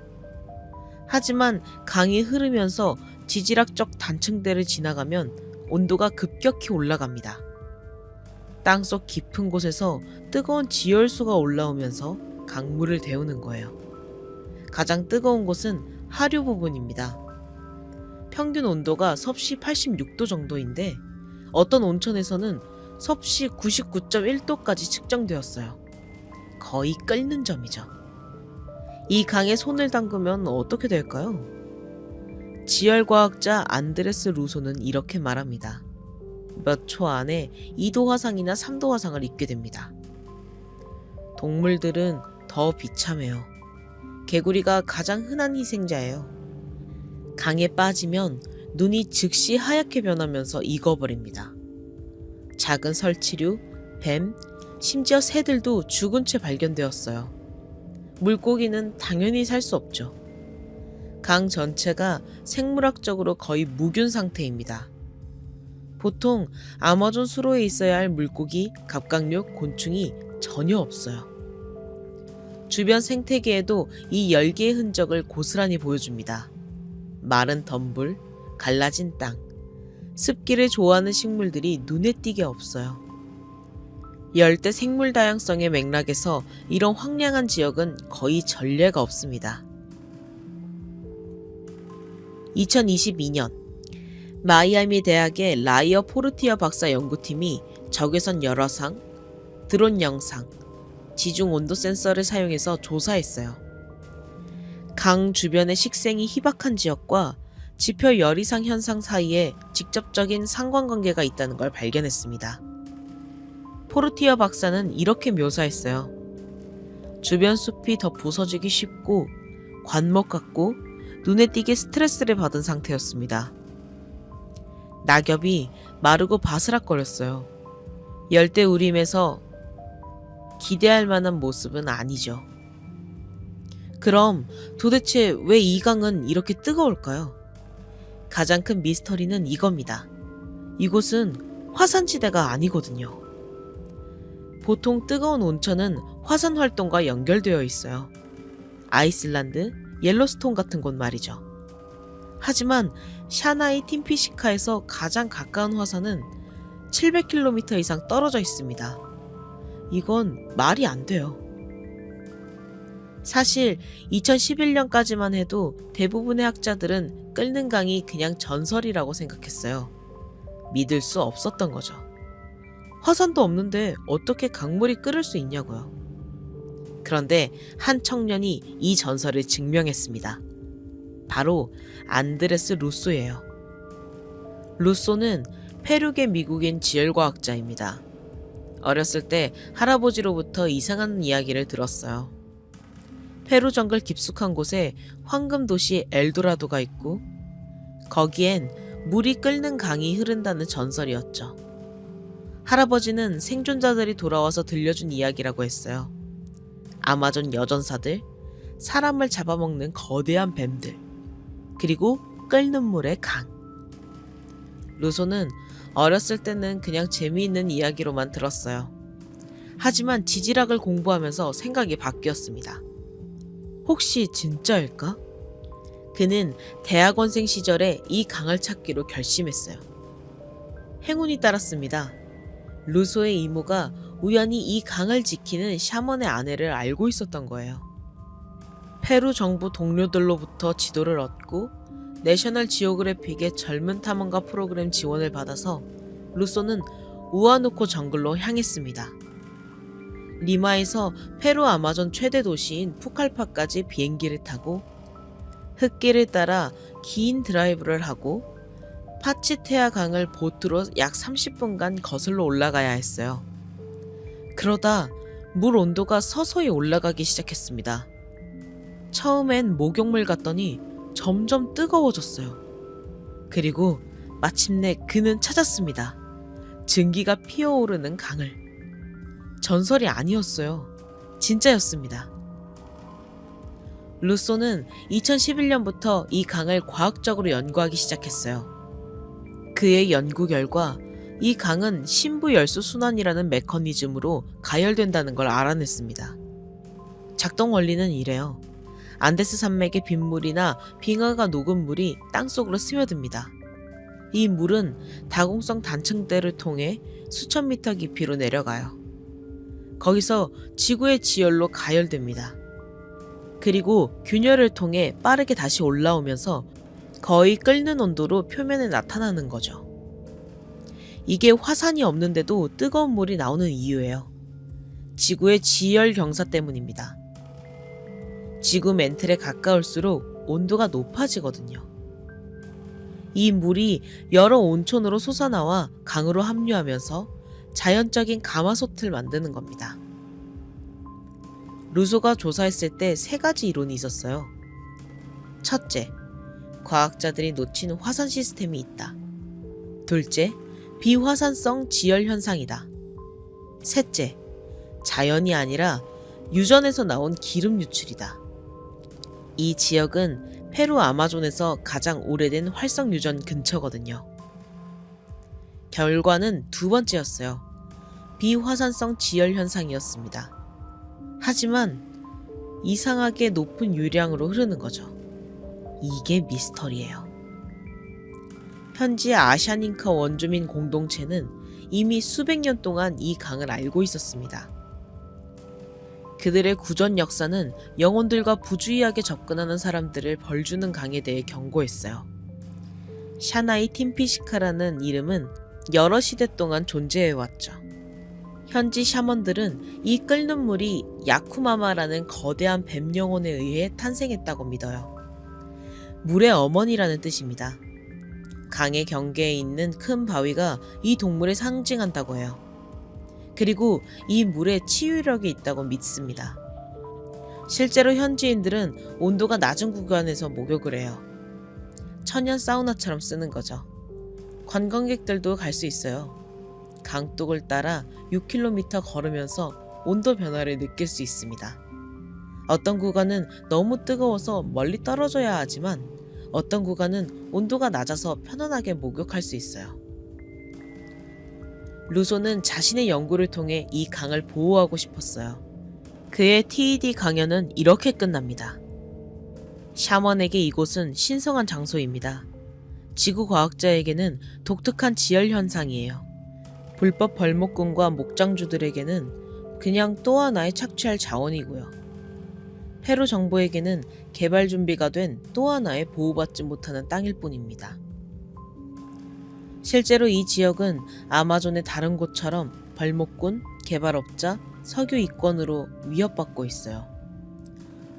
하지만 강이 흐르면서 지질학적 단층대를 지나가면 온도가 급격히 올라갑니다. 땅속 깊은 곳에서 뜨거운 지열수가 올라오면서 강물을 데우는 거예요. 가장 뜨거운 곳은 하류 부분입니다. 평균 온도가 섭씨 86도 정도인데 어떤 온천에서는 섭씨 99.1도까지 측정되었어요. 거의 끓는 점이죠. 이 강에 손을 담그면 어떻게 될까요? 지열과학자 안드레스 루소는 이렇게 말합니다. 몇 초 안에 2도 화상이나 3도 화상을 입게 됩니다. 동물들은 더 비참해요. 개구리가 가장 흔한 희생자예요. 강에 빠지면 눈이 즉시 하얗게 변하면서 익어버립니다. 작은 설치류, 뱀, 심지어 새들도 죽은 채 발견되었어요. 물고기는 당연히 살 수 없죠. 강 전체가 생물학적으로 거의 무균 상태입니다. 보통 아마존 수로에 있어야 할 물고기, 갑각류, 곤충이 전혀 없어요. 주변 생태계에도 이 열기의 흔적을 고스란히 보여줍니다. 마른 덤불, 갈라진 땅, 습기를 좋아하는 식물들이 눈에 띄게 없어요. 열대 생물 다양성의 맥락에서 이런 황량한 지역은 거의 전례가 없습니다. 2022년 마이애미 대학의 라이어 포르티어 박사 연구팀이 적외선 열화상, 드론 영상, 지중 온도 센서를 사용해서 조사했어요. 강 주변의 식생이 희박한 지역과 지표 열이상 현상 사이에 직접적인 상관관계가 있다는 걸 발견했습니다. 포르티어 박사는 이렇게 묘사했어요. 주변 숲이 더 부서지기 쉽고 관목 같고 눈에 띄게 스트레스를 받은 상태였습니다. 낙엽이 마르고 바스락거렸어요. 열대우림에서 기대할 만한 모습은 아니죠. 그럼 도대체 왜 이 강은 이렇게 뜨거울까요? 가장 큰 미스터리는 이겁니다. 이곳은 화산지대가 아니거든요. 보통 뜨거운 온천은 화산 활동과 연결되어 있어요. 아이슬란드, 옐로스톤 같은 곳 말이죠. 하지만 샤나이 팀피시카에서 가장 가까운 화산은 700km 이상 떨어져 있습니다. 이건 말이 안 돼요. 사실 2011년까지만 해도 대부분의 학자들은 끓는 강이 그냥 전설이라고 생각했어요. 믿을 수 없었던 거죠. 화산도 없는데 어떻게 강물이 끓을 수 있냐고요. 그런데 한 청년이 이 전설을 증명했습니다. 바로 안드레스 루소예요. 루소는 페루계 미국인 지열과학자입니다. 어렸을 때 할아버지로부터 이상한 이야기를 들었어요. 페루 정글 깊숙한 곳에 황금 도시 엘도라도가 있고 거기엔 물이 끓는 강이 흐른다는 전설이었죠. 할아버지는 생존자들이 돌아와서 들려준 이야기라고 했어요. 아마존 여전사들, 사람을 잡아먹는 거대한 뱀들, 그리고 끓는 물의 강. 루소는 어렸을 때는 그냥 재미있는 이야기로만 들었어요. 하지만 지질학을 공부하면서 생각이 바뀌었습니다. 혹시 진짜일까? 그는 대학원생 시절에 이 강을 찾기로 결심했어요. 행운이 따랐습니다. 루소의 이모가 우연히 이 강을 지키는 샤먼의 아내를 알고 있었던 거예요. 페루 정부 동료들로부터 지도를 얻고 내셔널 지오그래픽의 젊은 탐험가 프로그램 지원을 받아서 루소는 우아누코 정글로 향했습니다. 리마에서 페루 아마존 최대 도시인 푸칼파까지 비행기를 타고 흙길을 따라 긴 드라이브를 하고 파치테아 강을 보트로 약 30분간 거슬러 올라가야 했어요. 그러다 물 온도가 서서히 올라가기 시작했습니다. 처음엔 목욕물 같더니 점점 뜨거워졌어요. 그리고 마침내 그는 찾았습니다. 증기가 피어오르는 강을. 전설이 아니었어요. 진짜였습니다. 루소는 2011년부터 이 강을 과학적으로 연구하기 시작했어요. 그의 연구 결과 이 강은 신부열수 순환이라는 메커니즘으로 가열된다는 걸 알아냈습니다. 작동 원리는 이래요. 안데스 산맥의 빗물이나 빙하가 녹은 물이 땅속으로 스며듭니다. 이 물은 다공성 단층대를 통해 수천 미터 깊이로 내려가요. 거기서 지구의 지열로 가열됩니다. 그리고 균열을 통해 빠르게 다시 올라오면서 거의 끓는 온도로 표면에 나타나는 거죠. 이게 화산이 없는데도 뜨거운 물이 나오는 이유예요. 지구의 지열 경사 때문입니다. 지구 멘틀에 가까울수록 온도가 높아지거든요. 이 물이 여러 온천으로 솟아나와 강으로 합류하면서 자연적인 가마솥을 만드는 겁니다. 루소가 조사했을 때 세 가지 이론이 있었어요. 첫째, 과학자들이 놓친 화산 시스템이 있다. 둘째, 비화산성 지열 현상이다. 셋째, 자연이 아니라 유전에서 나온 기름 유출이다. 이 지역은 페루 아마존에서 가장 오래된 활성 유전 근처거든요. 결과는 두 번째였어요. 비화산성 지열 현상이었습니다. 하지만 이상하게 높은 유량으로 흐르는 거죠. 이게 미스터리예요. 현지 아샤닌카 원주민 공동체는 이미 수백 년 동안 이 강을 알고 있었습니다. 그들의 구전 역사는 영혼들과 부주의하게 접근하는 사람들을 벌주는 강에 대해 경고했어요. 샤나이 팀피시카라는 이름은 여러 시대 동안 존재해왔죠. 현지 샤먼들은 이 끓는 물이 야쿠마마라는 거대한 뱀 영혼에 의해 탄생했다고 믿어요. 물의 어머니라는 뜻입니다. 강의 경계에 있는 큰 바위가 이 동물을 상징한다고 해요. 그리고 이 물에 치유력이 있다고 믿습니다. 실제로 현지인들은 온도가 낮은 구간에서 목욕을 해요. 천연 사우나처럼 쓰는 거죠. 관광객들도 갈 수 있어요. 강둑을 따라 6km 걸으면서 온도 변화를 느낄 수 있습니다. 어떤 구간은 너무 뜨거워서 멀리 떨어져야 하지만 어떤 구간은 온도가 낮아서 편안하게 목욕할 수 있어요. 루소는 자신의 연구를 통해 이 강을 보호하고 싶었어요. 그의 TED 강연은 이렇게 끝납니다. 샤먼에게 이곳은 신성한 장소입니다. 지구 과학자에게는 독특한 지열 현상이에요. 불법 벌목꾼과 목장주들에게는 그냥 또 하나의 착취할 자원이고요. 페루 정부에게는 개발 준비가 된 또 하나의 보호받지 못하는 땅일 뿐입니다. 실제로 이 지역은 아마존의 다른 곳처럼 벌목꾼, 개발업자, 석유 이권으로 위협받고 있어요.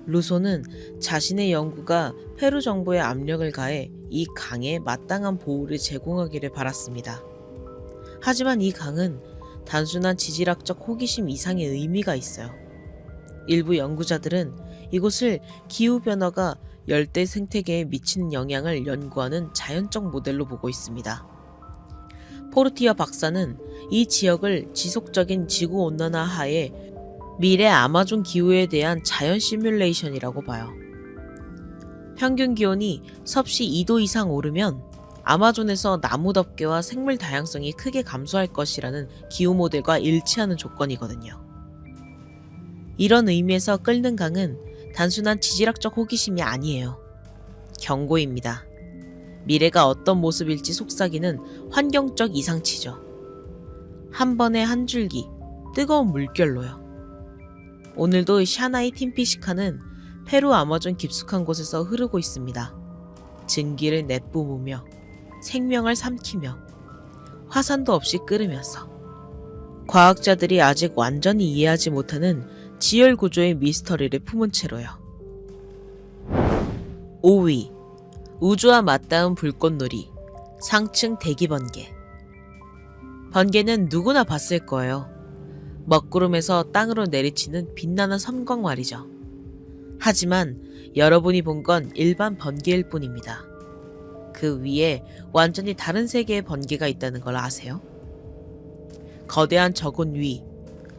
루소는 자신의 연구가 페루 정부에 압력을 가해 이 강에 마땅한 보호를 제공하기를 바랐습니다. 하지만 이 강은 단순한 지질학적 호기심 이상의 의미가 있어요. 일부 연구자들은 이곳을 기후변화가 열대 생태계에 미치는 영향을 연구하는 자연적 모델로 보고 있습니다. 포르티아 박사는 이 지역을 지속적인 지구온난화 하에 미래 아마존 기후에 대한 자연 시뮬레이션이라고 봐요. 평균 기온이 섭씨 2도 이상 오르면 아마존에서 나무 덮개와 생물 다양성이 크게 감소할 것이라는 기후 모델과 일치하는 조건이거든요. 이런 의미에서 끓는 강은 단순한 지질학적 호기심이 아니에요. 경고입니다. 미래가 어떤 모습일지 속삭이는 환경적 이상치죠. 한 번에 한 줄기 뜨거운 물결로요. 오늘도 샤나이 팀피시카는 페루 아마존 깊숙한 곳에서 흐르고 있습니다. 증기를 내뿜으며 생명을 삼키며 화산도 없이 끓으면서 과학자들이 아직 완전히 이해하지 못하는 지열 구조의 미스터리를 품은 채로요. 5위 우주와 맞닿은 불꽃놀이 상층 대기 번개. 번개는 누구나 봤을 거예요. 먹구름에서 땅으로 내리치는 빛나는 섬광 말이죠. 하지만 여러분이 본 건 일반 번개일 뿐입니다. 그 위에 완전히 다른 세계의 번개가 있다는 걸 아세요? 거대한 저군 위,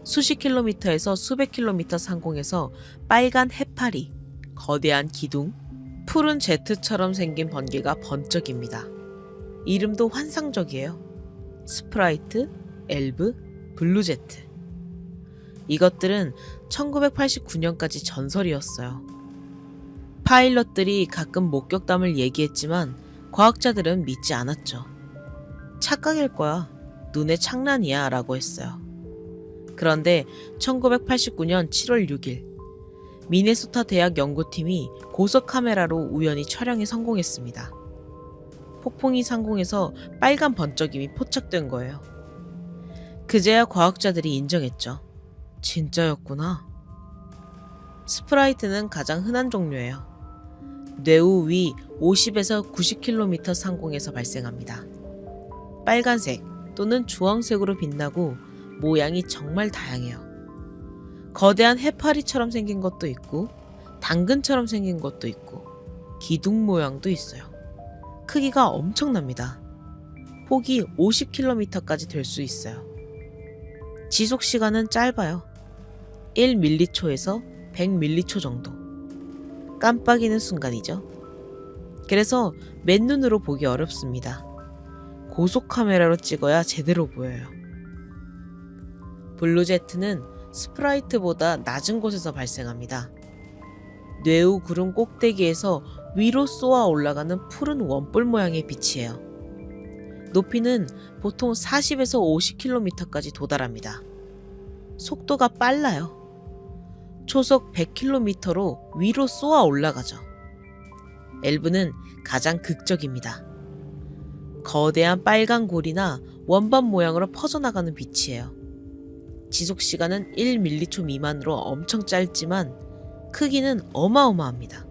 수십 킬로미터에서 수백 킬로미터 상공에서 빨간 해파리, 거대한 기둥, 푸른 제트처럼 생긴 번개가 번쩍입니다. 이름도 환상적이에요. 스프라이트, 엘브, 블루제트. 이것들은 1989년까지 전설이었어요. 파일럿들이 가끔 목격담을 얘기했지만 과학자들은 믿지 않았죠. 착각일 거야. 눈의 창란이야 라고 했어요. 그런데 1989년 7월 6일 미네소타 대학 연구팀이 고속 카메라로 우연히 촬영에 성공했습니다. 폭풍이 상공에서 빨간 번쩍임이 포착된 거예요. 그제야 과학자들이 인정했죠. 진짜였구나. 스프라이트는 가장 흔한 종류예요. 뇌우 위 50에서 90km 상공에서 발생합니다. 빨간색 또는 주황색으로 빛나고 모양이 정말 다양해요. 거대한 해파리처럼 생긴 것도 있고 당근처럼 생긴 것도 있고 기둥 모양도 있어요. 크기가 엄청납니다. 폭이 50km까지 될 수 있어요. 지속 시간은 짧아요. 1m초에서 100m초 정도. 깜빡이는 순간이죠. 그래서 맨눈으로 보기 어렵습니다. 고속 카메라로 찍어야 제대로 보여요. 블루제트는 스프라이트보다 낮은 곳에서 발생합니다. 뇌우 구름 꼭대기에서 위로 쏘아 올라가는 푸른 원뿔 모양의 빛이에요. 높이는 보통 40에서 50km까지 도달합니다. 속도가 빨라요. 초속 100km로 위로 쏘아 올라가죠. 엘브는 가장 극적입니다. 거대한 빨간 골이나 원반 모양으로 퍼져나가는 빛이에요. 지속 시간은 1m초 미만으로 엄청 짧지만 크기는 어마어마합니다.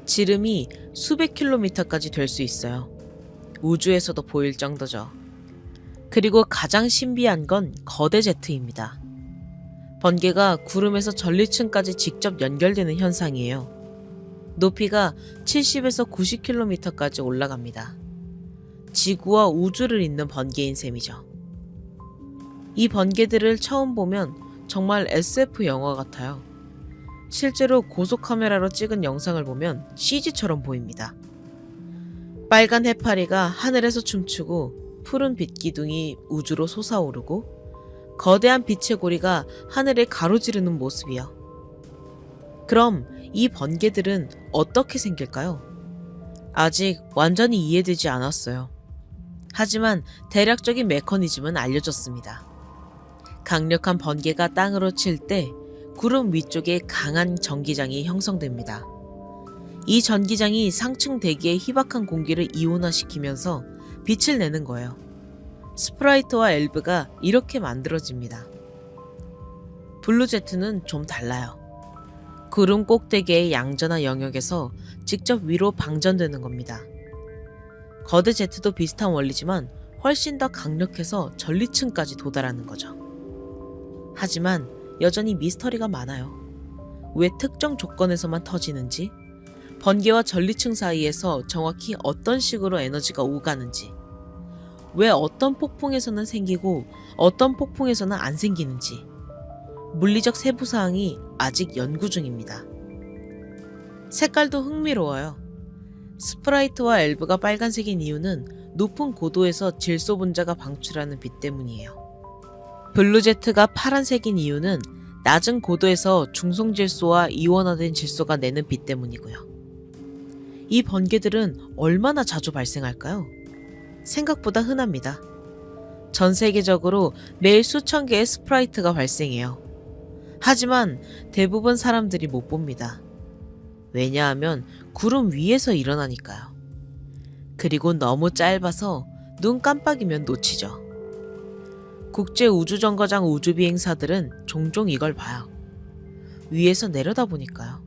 지름이 수백 킬로미터까지 될 수 있어요. 우주에서도 보일 정도죠. 그리고 가장 신비한 건 거대 제트입니다. 번개가 구름에서 전리층까지 직접 연결되는 현상이에요. 높이가 70에서 90km까지 올라갑니다. 지구와 우주를 잇는 번개인 셈이죠. 이 번개들을 처음 보면 정말 SF 영화 같아요. 실제로 고속 카메라로 찍은 영상을 보면 CG처럼 보입니다. 빨간 해파리가 하늘에서 춤추고 푸른 빛기둥이 우주로 솟아오르고 거대한 빛의 고리가 하늘을 가로지르는 모습이요. 그럼 이 번개들은 어떻게 생길까요? 아직 완전히 이해되지 않았어요. 하지만 대략적인 메커니즘은 알려졌습니다. 강력한 번개가 땅으로 칠 때 구름 위쪽에 강한 전기장이 형성됩니다. 이 전기장이 상층 대기의 희박한 공기를 이온화시키면서 빛을 내는 거예요. 스프라이트와 엘브가 이렇게 만들어집니다. 블루제트는 좀 달라요. 구름 꼭대기의 양전하 영역에서 직접 위로 방전되는 겁니다. 거대 제트도 비슷한 원리지만 훨씬 더 강력해서 전리층까지 도달하는 거죠. 하지만 여전히 미스터리가 많아요. 왜 특정 조건에서만 터지는지, 번개와 전리층 사이에서 정확히 어떤 식으로 에너지가 오가는지, 왜 어떤 폭풍에서는 생기고 어떤 폭풍에서는 안 생기는지, 물리적 세부사항이 아직 연구 중입니다. 색깔도 흥미로워요. 스프라이트와 엘브가 빨간색인 이유는 높은 고도에서 질소 분자가 방출하는 빛 때문이에요. 블루제트가 파란색인 이유는 낮은 고도에서 중성질소와 이온화된 질소가 내는 빛 때문이고요. 이 번개들은 얼마나 자주 발생할까요? 생각보다 흔합니다. 전 세계적으로 매일 수천 개의 스프라이트가 발생해요. 하지만 대부분 사람들이 못 봅니다. 왜냐하면 구름 위에서 일어나니까요. 그리고 너무 짧아서 눈 깜빡이면 놓치죠. 국제우주정거장 우주비행사들은 종종 이걸 봐요. 위에서 내려다보니까요.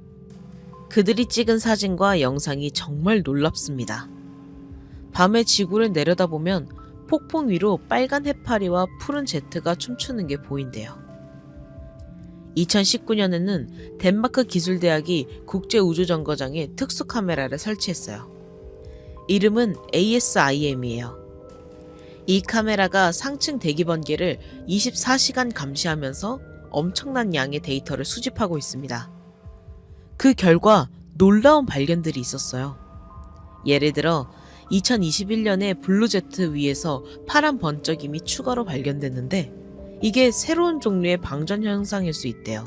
그들이 찍은 사진과 영상이 정말 놀랍습니다. 밤에 지구를 내려다보면 폭풍 위로 빨간 해파리와 푸른 제트가 춤추는 게 보인대요. 2019년에는 덴마크 기술대학이 국제우주정거장에 특수 카메라를 설치했어요. 이름은 ASIM이에요. 이 카메라가 상층 대기 번개를 24시간 감시하면서 엄청난 양의 데이터를 수집하고 있습니다. 그 결과 놀라운 발견들이 있었어요. 예를 들어 2021년에 블루제트 위에서 파란 번쩍임이 추가로 발견됐는데 이게 새로운 종류의 방전 현상일 수 있대요.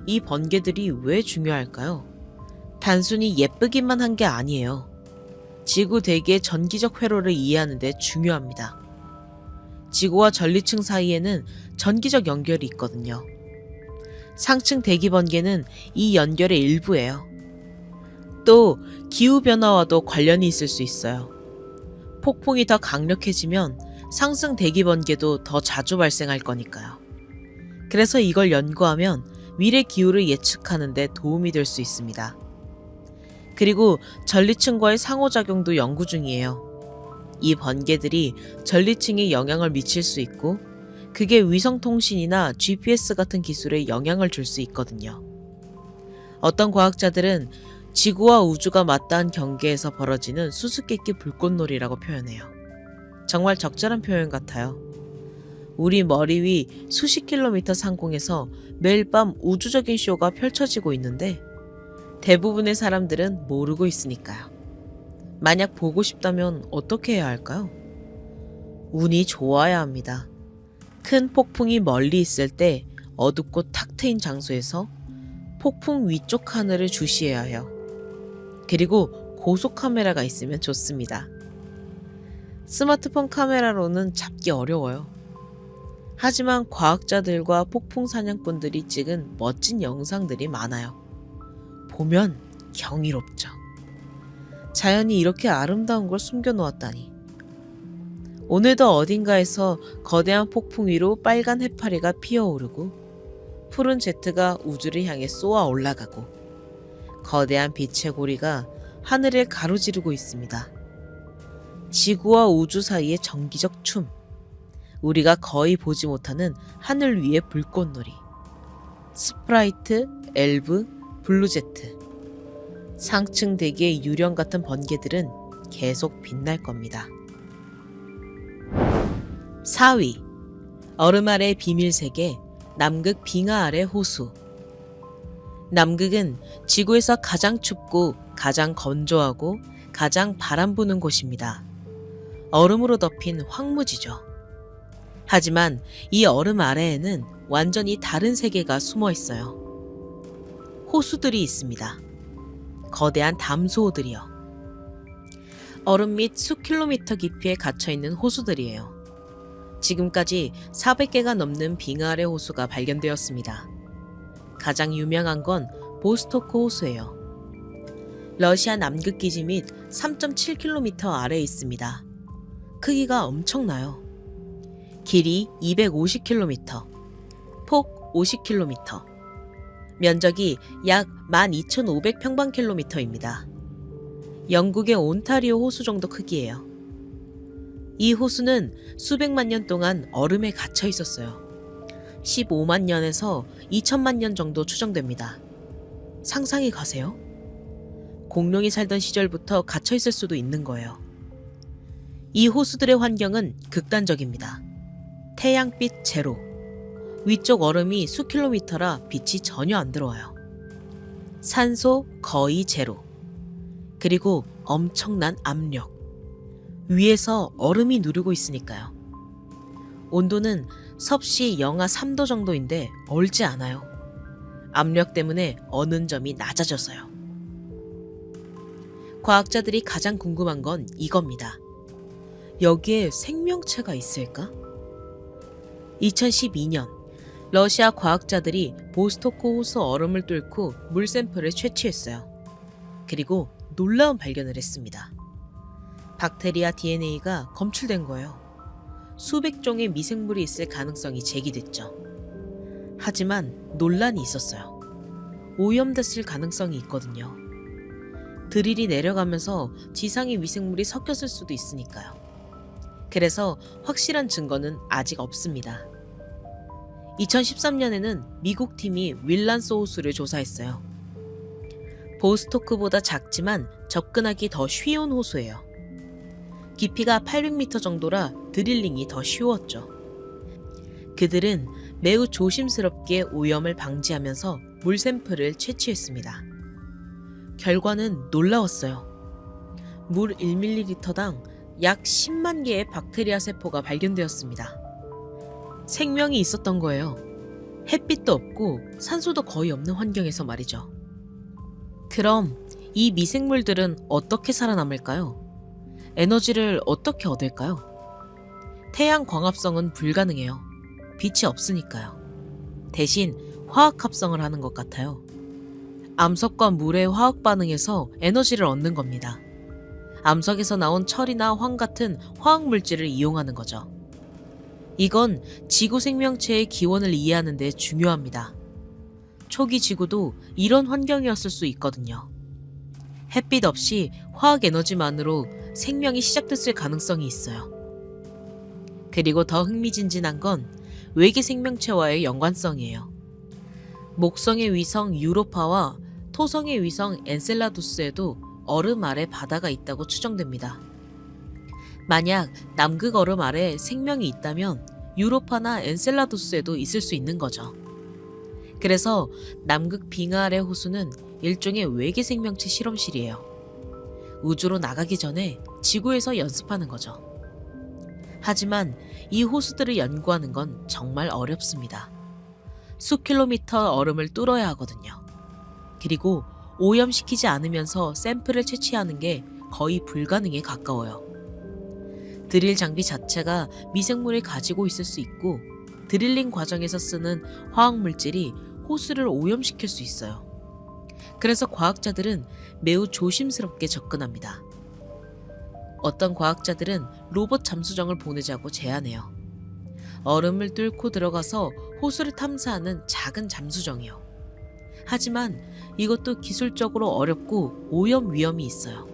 이 번개들이 왜 중요할까요? 단순히 예쁘기만 한 게 아니에요. 지구 대기의 전기적 회로를 이해하는 데 중요합니다. 지구와 전리층 사이에는 전기적 연결이 있거든요. 상층 대기 번개는 이 연결의 일부예요. 또 기후변화와도 관련이 있을 수 있어요. 폭풍이 더 강력해지면 상승 대기 번개도 더 자주 발생할 거니까요. 그래서 이걸 연구하면 미래 기후를 예측하는 데 도움이 될 수 있습니다. 그리고 전리층과의 상호작용도 연구 중이에요. 이 번개들이 전리층에 영향을 미칠 수 있고 그게 위성통신이나 GPS 같은 기술에 영향을 줄 수 있거든요. 어떤 과학자들은 지구와 우주가 맞닿은 경계에서 벌어지는 수수께끼 불꽃놀이라고 표현해요. 정말 적절한 표현 같아요. 우리 머리 위 수십 킬로미터 상공에서 매일 밤 우주적인 쇼가 펼쳐지고 있는데 대부분의 사람들은 모르고 있으니까요. 만약 보고 싶다면 어떻게 해야 할까요? 운이 좋아야 합니다. 큰 폭풍이 멀리 있을 때 어둡고 탁 트인 장소에서 폭풍 위쪽 하늘을 주시해야 해요. 그리고 고속 카메라가 있으면 좋습니다. 스마트폰 카메라로는 잡기 어려워요. 하지만 과학자들과 폭풍 사냥꾼들이 찍은 멋진 영상들이 많아요. 보면 경이롭죠. 자연이 이렇게 아름다운 걸 숨겨놓았다니. 오늘도 어딘가에서 거대한 폭풍 위로 빨간 해파리가 피어오르고 푸른 제트가 우주를 향해 쏘아 올라가고 거대한 빛의 고리가 하늘을 가로지르고 있습니다. 지구와 우주 사이의 정기적 춤. 우리가 거의 보지 못하는 하늘 위의 불꽃놀이. 스프라이트, 엘브, 블루제트. 상층 대기의 유령 같은 번개들은 계속 빛날 겁니다. 4위. 얼음 아래 비밀 세계 남극 빙하 아래 호수. 남극은 지구에서 가장 춥고 가장 건조하고 가장 바람 부는 곳입니다. 얼음으로 덮인 황무지죠. 하지만 이 얼음 아래에는 완전히 다른 세계가 숨어 있어요. 호수들이 있습니다. 거대한 담소호들이요. 얼음 밑 수킬로미터 깊이에 갇혀있는 호수들이에요. 지금까지 400개가 넘는 빙하 아래 호수가 발견되었습니다. 가장 유명한 건 보스토크 호수예요. 러시아 남극 기지 및 3.7km 아래에 있습니다. 크기가 엄청나요. 길이 250km, 폭 50km, 면적이 약 12,500평방킬로미터입니다. 영국의 온타리오 호수 정도 크기예요. 이 호수는 수백만 년 동안 얼음에 갇혀 있었어요. 15만 년에서 2천만 년 정도 추정됩니다. 상상이 가세요? 공룡이 살던 시절부터 갇혀 있을 수도 있는 거예요. 이 호수들의 환경은 극단적입니다. 태양빛 제로. 위쪽 얼음이 수킬로미터라 빛이 전혀 안 들어와요. 산소 거의 제로. 그리고 엄청난 압력. 위에서 얼음이 누르고 있으니까요. 온도는 섭씨 영하 3도 정도인데 얼지 않아요. 압력 때문에 어는 점이 낮아져서요. 과학자들이 가장 궁금한 건 이겁니다. 여기에 생명체가 있을까? 2012년 러시아 과학자들이 보스토크 호수 얼음을 뚫고 물 샘플을 채취했어요. 그리고 놀라운 발견을 했습니다. 박테리아 DNA가 검출된 거예요. 수백 종의 미생물이 있을 가능성이 제기됐죠. 하지만 논란이 있었어요. 오염됐을 가능성이 있거든요. 드릴이 내려가면서 지상의 미생물이 섞였을 수도 있으니까요. 그래서 확실한 증거는 아직 없습니다. 2013년에는 미국 팀이 윌란스 호수를 조사했어요. 보스토크보다 작지만 접근하기 더 쉬운 호수예요. 깊이가 800m 정도라 드릴링이 더 쉬웠죠. 그들은 매우 조심스럽게 오염을 방지하면서 물 샘플을 채취했습니다. 결과는 놀라웠어요. 물 1ml당 약 10만 개의 박테리아 세포가 발견되었습니다. 생명이 있었던 거예요. 햇빛도 없고 산소도 거의 없는 환경에서 말이죠. 그럼 이 미생물들은 어떻게 살아남을까요? 에너지를 어떻게 얻을까요? 태양 광합성은 불가능해요. 빛이 없으니까요. 대신 화학 합성을 하는 것 같아요. 암석과 물의 화학 반응에서 에너지를 얻는 겁니다. 암석에서 나온 철이나 황 같은 화학 물질을 이용하는 거죠. 이건 지구 생명체의 기원을 이해하는 데 중요합니다. 초기 지구도 이런 환경이었을 수 있거든요. 햇빛 없이 화학 에너지만으로 생명이 시작됐을 가능성이 있어요. 그리고 더 흥미진진한 건 외계 생명체와의 연관성이에요. 목성의 위성 유로파와 토성의 위성 엔셀라두스에도 얼음 아래 바다가 있다고 추정됩니다. 만약 남극 얼음 아래 생명이 있다면 유로파나 엔셀라두스에도 있을 수 있는 거죠. 그래서 남극 빙하 아래 호수는 일종의 외계 생명체 실험실이에요. 우주로 나가기 전에 지구에서 연습하는 거죠. 하지만 이 호수들을 연구하는 건 정말 어렵습니다. 수킬로미터 얼음을 뚫어야 하거든요. 그리고 오염시키지 않으면서 샘플을 채취하는 게 거의 불가능에 가까워요. 드릴 장비 자체가 미생물을 가지고 있을 수 있고 드릴링 과정에서 쓰는 화학물질이 호수를 오염시킬 수 있어요. 그래서 과학자들은 매우 조심스럽게 접근합니다. 어떤 과학자들은 로봇 잠수정을 보내자고 제안해요. 얼음을 뚫고 들어가서 호수를 탐사하는 작은 잠수정이요. 하지만 이것도 기술적으로 어렵고 오염 위험이 있어요.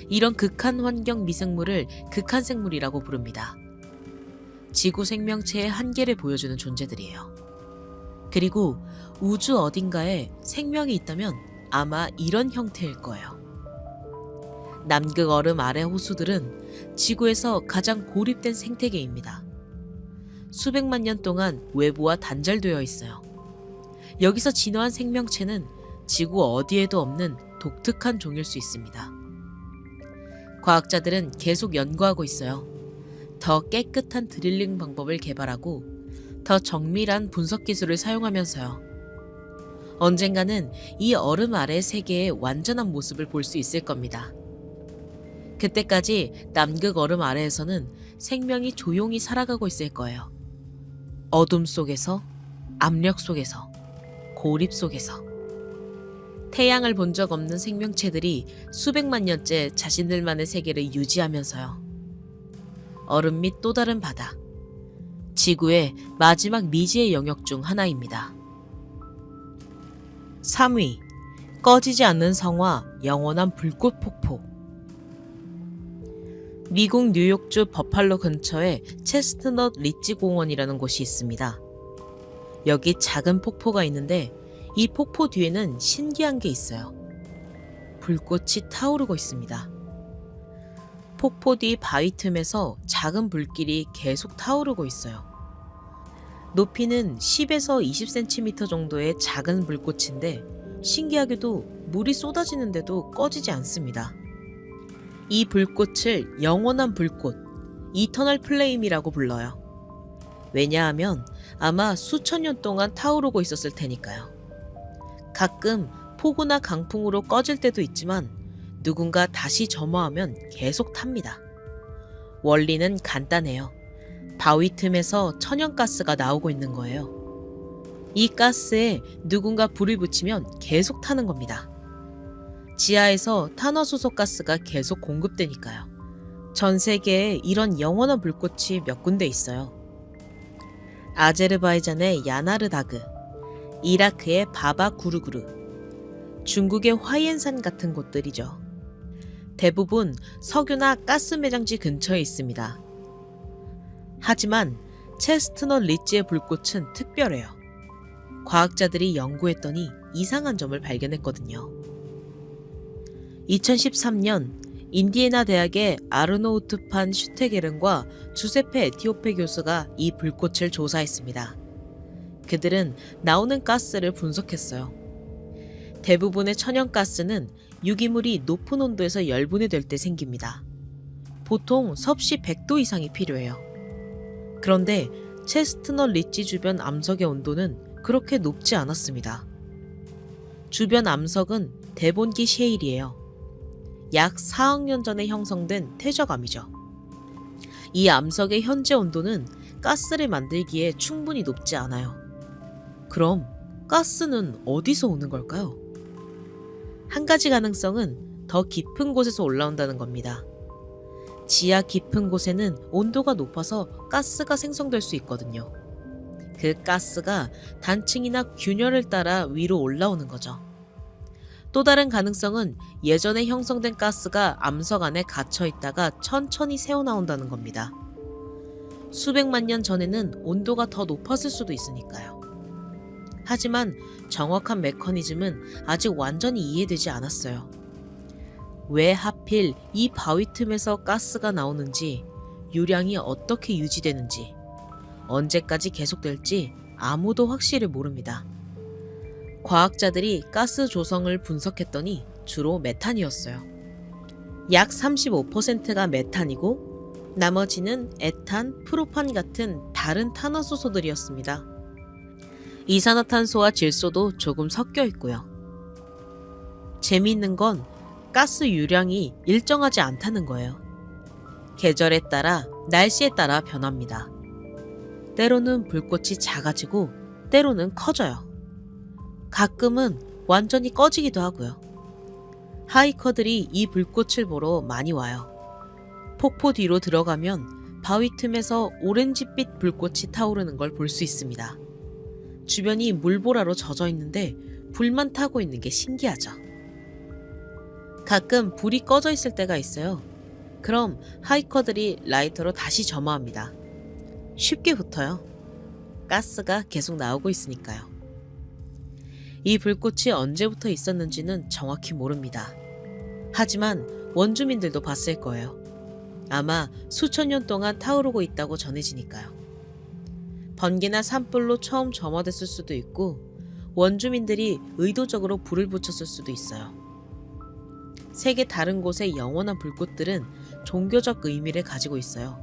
이런 극한 환경 미생물을 극한생물이라고 부릅니다. 지구 생명체의 한계를 보여주는 존재들이에요. 그리고 우주 어딘가에 생명이 있다면 아마 이런 형태일 거예요. 남극 얼음 아래 호수들은 지구에서 가장 고립된 생태계입니다. 수백만 년 동안 외부와 단절되어 있어요. 여기서 진화한 생명체는 지구 어디에도 없는 독특한 종일 수 있습니다. 과학자들은 계속 연구하고 있어요. 더 깨끗한 드릴링 방법을 개발하고 더 정밀한 분석 기술을 사용하면서요. 언젠가는 이 얼음 아래 세계의 완전한 모습을 볼 수 있을 겁니다. 그때까지 남극 얼음 아래에서는 생명이 조용히 살아가고 있을 거예요. 어둠 속에서, 압력 속에서, 고립 속에서. 태양을 본 적 없는 생명체들이 수백만 년째 자신들만의 세계를 유지하면서요. 얼음 및 또 다른 바다. 지구의 마지막 미지의 영역 중 하나입니다. 3위. 꺼지지 않는 성화, 영원한 불꽃 폭포. 미국 뉴욕주 버팔로 근처에 체스트넛 리지 공원이라는 곳이 있습니다. 여기 작은 폭포가 있는데 이 폭포 뒤에는 신기한 게 있어요. 불꽃이 타오르고 있습니다. 폭포 뒤 바위 틈에서 작은 불길이 계속 타오르고 있어요. 높이는 10에서 20cm 정도의 작은 불꽃인데 신기하게도 물이 쏟아지는데도 꺼지지 않습니다. 이 불꽃을 영원한 불꽃, 이터널 플레임이라고 불러요. 왜냐하면 아마 수천 년 동안 타오르고 있었을 테니까요. 가끔 폭우나 강풍으로 꺼질 때도 있지만 누군가 다시 점화하면 계속 탑니다. 원리는 간단해요. 바위 틈에서 천연가스가 나오고 있는 거예요. 이 가스에 누군가 불을 붙이면 계속 타는 겁니다. 지하에서 탄화수소 가스가 계속 공급되니까요. 전 세계에 이런 영원한 불꽃이 몇 군데 있어요. 아제르바이잔의 야나르다그, 이라크의 바바 구르구르, 중국의 화이엔산 같은 곳들이죠. 대부분 석유나 가스 매장지 근처에 있습니다. 하지만 체스트넛 리지의 불꽃은 특별해요. 과학자들이 연구했더니 이상한 점을 발견했거든요. 2013년 인디애나 대학의 아르노우트 판 슈테게른과 주세페 에티오페 교수가 이 불꽃을 조사했습니다. 그들은 나오는 가스를 분석했어요. 대부분의 천연가스는 유기물이 높은 온도에서 열분이 될 때 생깁니다. 보통 섭씨 100도 이상이 필요해요. 그런데 체스트넛 리지 주변 암석의 온도는 그렇게 높지 않았습니다. 주변 암석은 데본기 셰일이에요. 약 4억 년 전에 형성된 퇴적암이죠. 이 암석의 현재 온도는 가스를 만들기에 충분히 높지 않아요. 그럼 가스는 어디서 오는 걸까요? 한 가지 가능성은 더 깊은 곳에서 올라온다는 겁니다. 지하 깊은 곳에는 온도가 높아서 가스가 생성될 수 있거든요. 그 가스가 단층이나 균열을 따라 위로 올라오는 거죠. 또 다른 가능성은 예전에 형성된 가스가 암석 안에 갇혀 있다가 천천히 새어나온다는 겁니다. 수백만 년 전에는 온도가 더 높았을 수도 있으니까요. 하지만 정확한 메커니즘은 아직 완전히 이해되지 않았어요. 왜 하필 이 바위 틈에서 가스가 나오는지, 유량이 어떻게 유지되는지, 언제까지 계속될지 아무도 확실히 모릅니다. 과학자들이 가스 조성을 분석했더니 주로 메탄이었어요. 약 35%가 메탄이고 나머지는 에탄, 프로판 같은 다른 탄화수소들이었습니다. 이산화탄소와 질소도 조금 섞여 있고요. 재미있는 건 가스 유량이 일정하지 않다는 거예요. 계절에 따라, 날씨에 따라 변합니다. 때로는 불꽃이 작아지고 때로는 커져요. 가끔은 완전히 꺼지기도 하고요. 하이커들이 이 불꽃을 보러 많이 와요. 폭포 뒤로 들어가면 바위 틈에서 오렌지빛 불꽃이 타오르는 걸 볼 수 있습니다. 주변이 물보라로 젖어 있는데 불만 타고 있는 게 신기하죠. 가끔 불이 꺼져 있을 때가 있어요. 그럼 하이커들이 라이터로 다시 점화합니다. 쉽게 붙어요. 가스가 계속 나오고 있으니까요. 이 불꽃이 언제부터 있었는지는 정확히 모릅니다. 하지만 원주민들도 봤을 거예요. 아마 수천 년 동안 타오르고 있다고 전해지니까요. 번개나 산불로 처음 점화됐을 수도 있고 원주민들이 의도적으로 불을 붙였을 수도 있어요. 세계 다른 곳의 영원한 불꽃들은 종교적 의미를 가지고 있어요.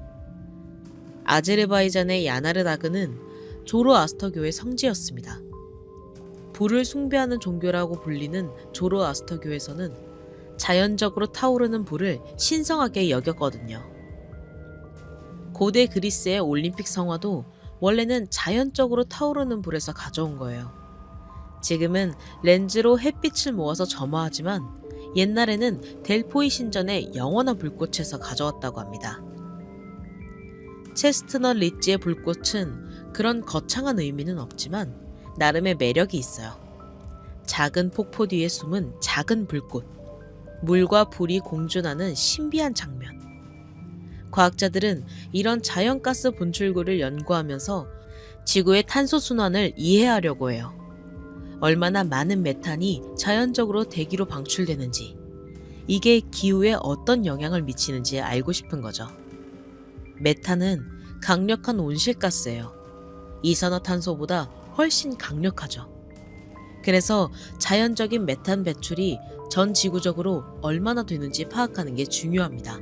아제르바이잔의 야나르다그는 조로아스터교의 성지였습니다. 불을 숭배하는 종교라고 불리는 조로아스터교에서는 자연적으로 타오르는 불을 신성하게 여겼거든요. 고대 그리스의 올림픽 성화도 원래는 자연적으로 타오르는 불에서 가져온 거예요. 지금은 렌즈로 햇빛을 모아서 점화하지만 옛날에는 델포이 신전의 영원한 불꽃에서 가져왔다고 합니다. 체스트넛 리지의 불꽃은 그런 거창한 의미는 없지만 나름의 매력이 있어요. 작은 폭포 뒤에 숨은 작은 불꽃, 물과 불이 공존하는 신비한 장면. 과학자들은 이런 자연가스 분출구를 연구하면서 지구의 탄소 순환을 이해하려고 해요. 얼마나 많은 메탄이 자연적으로 대기로 방출되는지, 이게 기후에 어떤 영향을 미치는지 알고 싶은 거죠. 메탄은 강력한 온실가스예요. 이산화탄소보다 훨씬 강력하죠. 그래서 자연적인 메탄 배출이 전 지구적으로 얼마나 되는지 파악하는 게 중요합니다.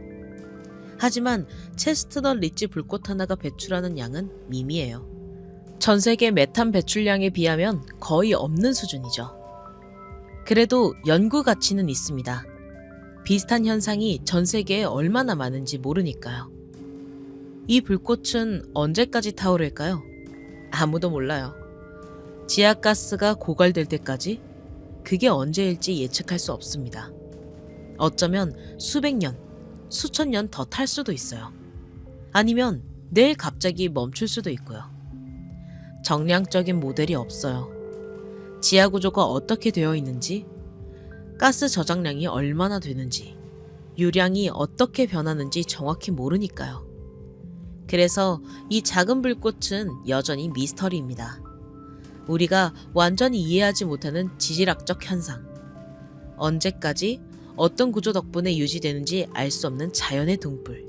하지만 체스트넛 리지 불꽃 하나가 배출하는 양은 미미해요. 전 세계 메탄 배출량에 비하면 거의 없는 수준이죠. 그래도 연구 가치는 있습니다. 비슷한 현상이 전 세계에 얼마나 많은지 모르니까요. 이 불꽃은 언제까지 타오를까요? 아무도 몰라요. 지하가스가 고갈될 때까지? 그게 언제일지 예측할 수 없습니다. 어쩌면 수백 년, 수천 년 더 탈 수도 있어요. 아니면 내일 갑자기 멈출 수도 있고요. 정량적인 모델이 없어요. 지하 구조가 어떻게 되어 있는지, 가스 저장량이 얼마나 되는지, 유량이 어떻게 변하는지 정확히 모르니까요. 그래서 이 작은 불꽃은 여전히 미스터리입니다. 우리가 완전히 이해하지 못하는 지질학적 현상. 언제까지 어떤 구조 덕분에 유지되는지 알 수 없는 자연의 등불.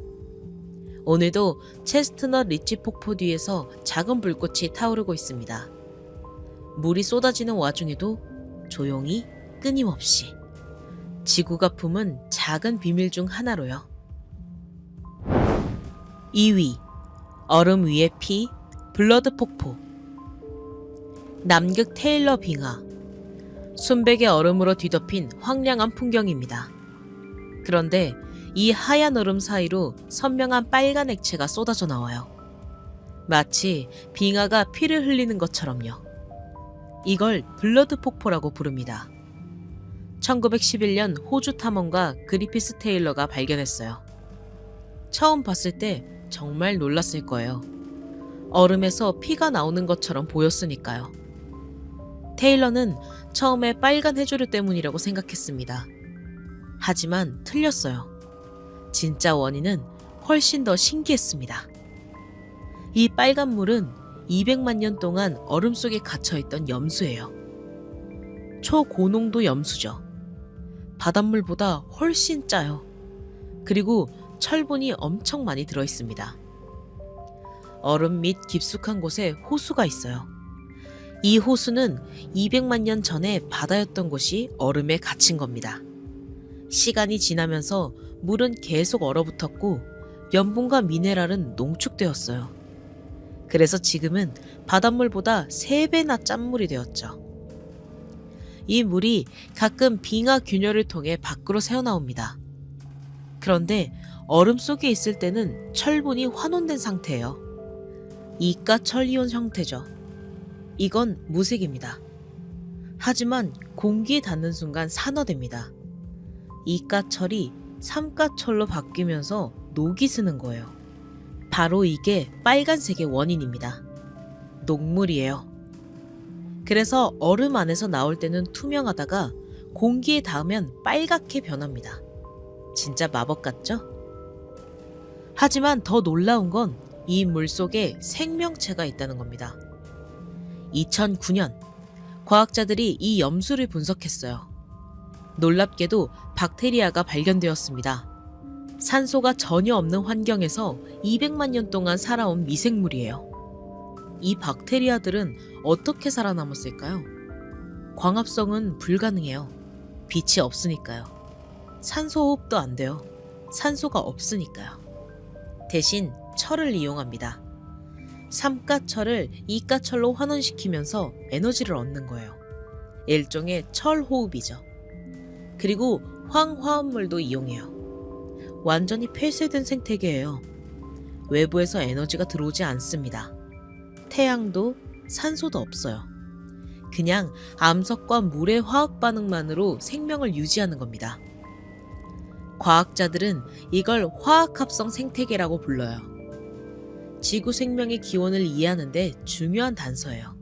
오늘도 체스트넛 리지 폭포 뒤에서 작은 불꽃이 타오르고 있습니다. 물이 쏟아지는 와중에도 조용히 끊임없이. 지구가 품은 작은 비밀 중 하나로요. 2위. 얼음 위의 피, 블러드 폭포. 남극 테일러 빙하. 순백의 얼음으로 뒤덮인 황량한 풍경입니다. 그런데 이 하얀 얼음 사이로 선명한 빨간 액체가 쏟아져 나와요. 마치 빙하가 피를 흘리는 것처럼요. 이걸 블러드 폭포라고 부릅니다. 1911년 호주 탐험가 그리피스 테일러가 발견했어요. 처음 봤을 때 정말 놀랐을 거예요. 얼음에서 피가 나오는 것처럼 보였으니까요. 테일러는 처음에 빨간 해조류 때문이라고 생각했습니다. 하지만 틀렸어요. 진짜 원인은 훨씬 더 신기했습니다. 이 빨간 물은 200만 년 동안 얼음 속에 갇혀있던 염수예요. 초고농도 염수죠. 바닷물보다 훨씬 짜요. 그리고 철분이 엄청 많이 들어있습니다. 얼음 밑 깊숙한 곳에 호수가 있어요. 이 호수는 200만 년 전에 바다였던 곳이 얼음에 갇힌 겁니다. 시간이 지나면서 물은 계속 얼어붙었고 염분과 미네랄은 농축되었어요. 그래서 지금은 바닷물보다 3배나 짠 물이 되었죠. 이 물이 가끔 빙하 균열을 통해 밖으로 새어나옵니다. 그런데 얼음 속에 있을 때는 철분이 환원된 상태예요. 이가철이온 형태죠. 이건 무색입니다. 하지만 공기에 닿는 순간 산화됩니다. 이가철이 삼가철로 바뀌면서 녹이 스는 거예요. 바로 이게 빨간색의 원인입니다. 녹물이에요. 그래서 얼음 안에서 나올 때는 투명하다가 공기에 닿으면 빨갛게 변합니다. 진짜 마법 같죠? 하지만 더 놀라운 건 이 물 속에 생명체가 있다는 겁니다. 2009년 과학자들이 이 염수를 분석했어요. 놀랍게도 박테리아가 발견되었습니다. 산소가 전혀 없는 환경에서 200만 년 동안 살아온 미생물이에요. 이 박테리아들은 어떻게 살아남았을까요? 광합성은 불가능해요. 빛이 없으니까요. 산소 호흡도 안 돼요. 산소가 없으니까요. 대신 철을 이용합니다. 삼가철을 이가철로 환원시키면서 에너지를 얻는 거예요. 일종의 철호흡이죠. 그리고 황화합물도 이용해요. 완전히 폐쇄된 생태계예요. 외부에서 에너지가 들어오지 않습니다. 태양도 산소도 없어요. 그냥 암석과 물의 화학 반응만으로 생명을 유지하는 겁니다. 과학자들은 이걸 화학합성 생태계라고 불러요. 지구 생명의 기원을 이해하는데 중요한 단서예요.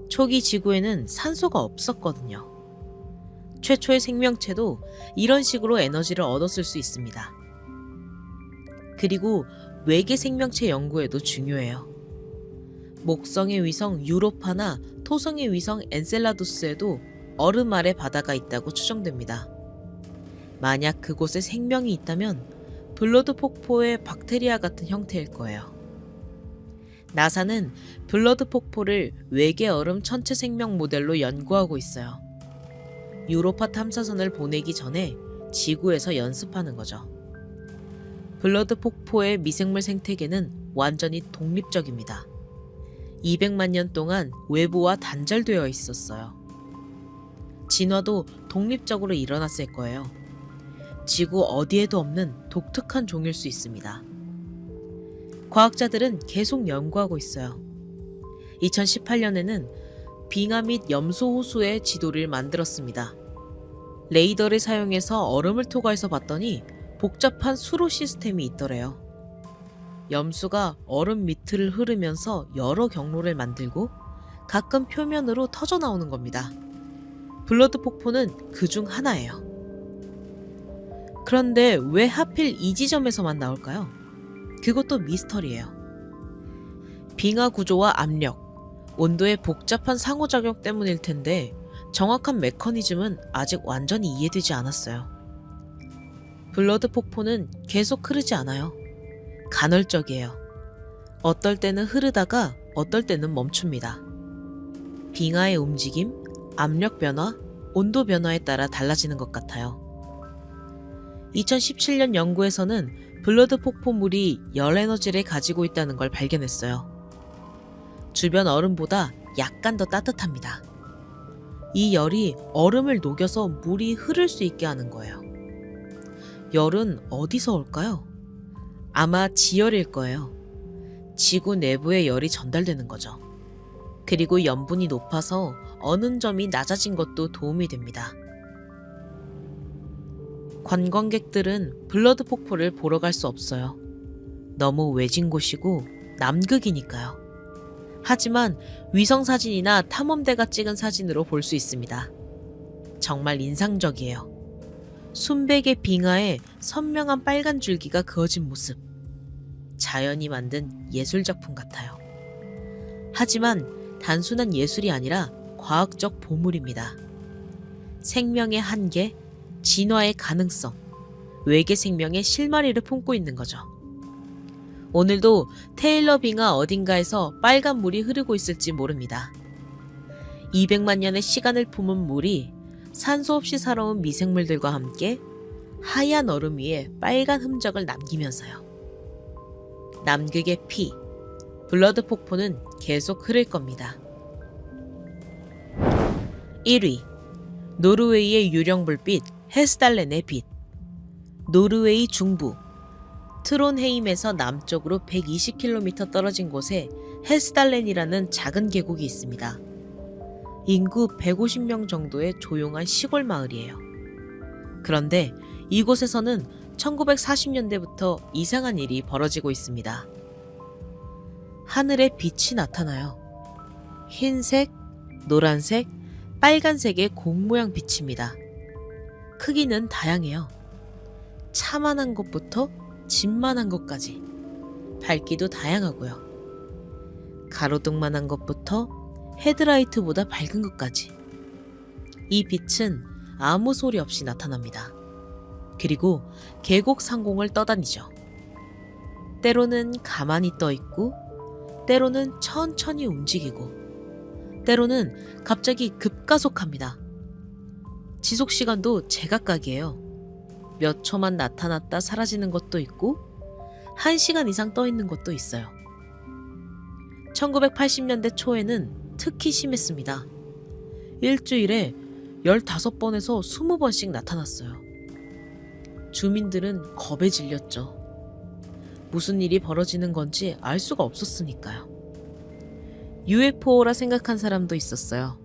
초기 지구에는 산소가 없었거든요. 최초의 생명체도 이런 식으로 에너지를 얻었을 수 있습니다. 그리고 외계 생명체 연구에도 중요해요. 목성의 위성 유로파나 토성의 위성 엔셀라두스에도 얼음 아래 바다가 있다고 추정됩니다. 만약 그곳에 생명이 있다면 블러드 폭포의 박테리아 같은 형태일 거예요. 나사는 블러드 폭포를 외계 얼음 천체 생명 모델로 연구하고 있어요. 유로파 탐사선을 보내기 전에 지구에서 연습하는 거죠. 블러드 폭포의 미생물 생태계는 완전히 독립적입니다. 200만 년 동안 외부와 단절되어 있었어요. 진화도 독립적으로 일어났을 거예요. 지구 어디에도 없는 독특한 종일 수 있습니다. 과학자들은 계속 연구하고 있어요. 2018년에는 빙하 및 염소 호수의 지도를 만들었습니다. 레이더를 사용해서 얼음을 토과해서 봤더니 복잡한 수로 시스템이 있더래요. 염수가 얼음 밑을 흐르면서 여러 경로를 만들고 가끔 표면으로 터져 나오는 겁니다. 블러드 폭포는 그 중 하나예요. 그런데 왜 하필 이 지점에서만 나올까요? 그것도 미스터리예요. 빙하 구조와 압력, 온도의 복잡한 상호작용 때문일 텐데 정확한 메커니즘은 아직 완전히 이해되지 않았어요. 블러드 폭포는 계속 흐르지 않아요. 간헐적이에요. 어떨 때는 흐르다가 어떨 때는 멈춥니다. 빙하의 움직임, 압력 변화, 온도 변화에 따라 달라지는 것 같아요. 2017년 연구에서는 블러드 폭포물이 열 에너지를 가지고 있다는 걸 발견했어요. 주변 얼음보다 약간 더 따뜻합니다. 이 열이 얼음을 녹여서 물이 흐를 수 있게 하는 거예요. 열은 어디서 올까요? 아마 지열일 거예요. 지구 내부에 열이 전달되는 거죠. 그리고 염분이 높아서 어는 점이 낮아진 것도 도움이 됩니다. 관광객들은 블러드 폭포를 보러 갈 수 없어요. 너무 외진 곳이고 남극이니까요. 하지만 위성사진이나 탐험대가 찍은 사진으로 볼 수 있습니다. 정말 인상적이에요. 순백의 빙하에 선명한 빨간 줄기가 그어진 모습. 자연이 만든 예술작품 같아요. 하지만 단순한 예술이 아니라 과학적 보물입니다. 생명의 한계, 진화의 가능성, 외계 생명의 실마리를 품고 있는 거죠. 오늘도 테일러 빙하 어딘가에서 빨간 물이 흐르고 있을지 모릅니다. 200만 년의 시간을 품은 물이 산소 없이 살아온 미생물들과 함께 하얀 얼음 위에 빨간 흔적을 남기면서요. 남극의 피, 블러드 폭포는 계속 흐를 겁니다. 1위, 노르웨이의 유령 불빛 헤스달렌의 빛. 노르웨이 중부 트론헤임에서 남쪽으로 120km 떨어진 곳에 헤스달렌이라는 작은 계곡이 있습니다. 인구 150명 정도의 조용한 시골 마을이에요. 그런데 이곳에서는 1940년대부터 이상한 일이 벌어지고 있습니다. 하늘에 빛이 나타나요. 흰색, 노란색, 빨간색의 공 모양 빛입니다. 크기는 다양해요. 차만한 것부터 집만한 것까지. 밝기도 다양하고요. 가로등만한 것부터 헤드라이트보다 밝은 것까지. 이 빛은 아무 소리 없이 나타납니다. 그리고 계곡 상공을 떠다니죠. 때로는 가만히 떠 있고, 때로는 천천히 움직이고, 때로는 갑자기 급가속합니다. 지속 시간도 제각각이에요. 몇 초만 나타났다 사라지는 것도 있고 1시간 이상 떠 있는 것도 있어요. 1980년대 초에는 특히 심했습니다. 일주일에 15번에서 20번씩 나타났어요. 주민들은 겁에 질렸죠. 무슨 일이 벌어지는 건지 알 수가 없었으니까요. UFO라 생각한 사람도 있었어요.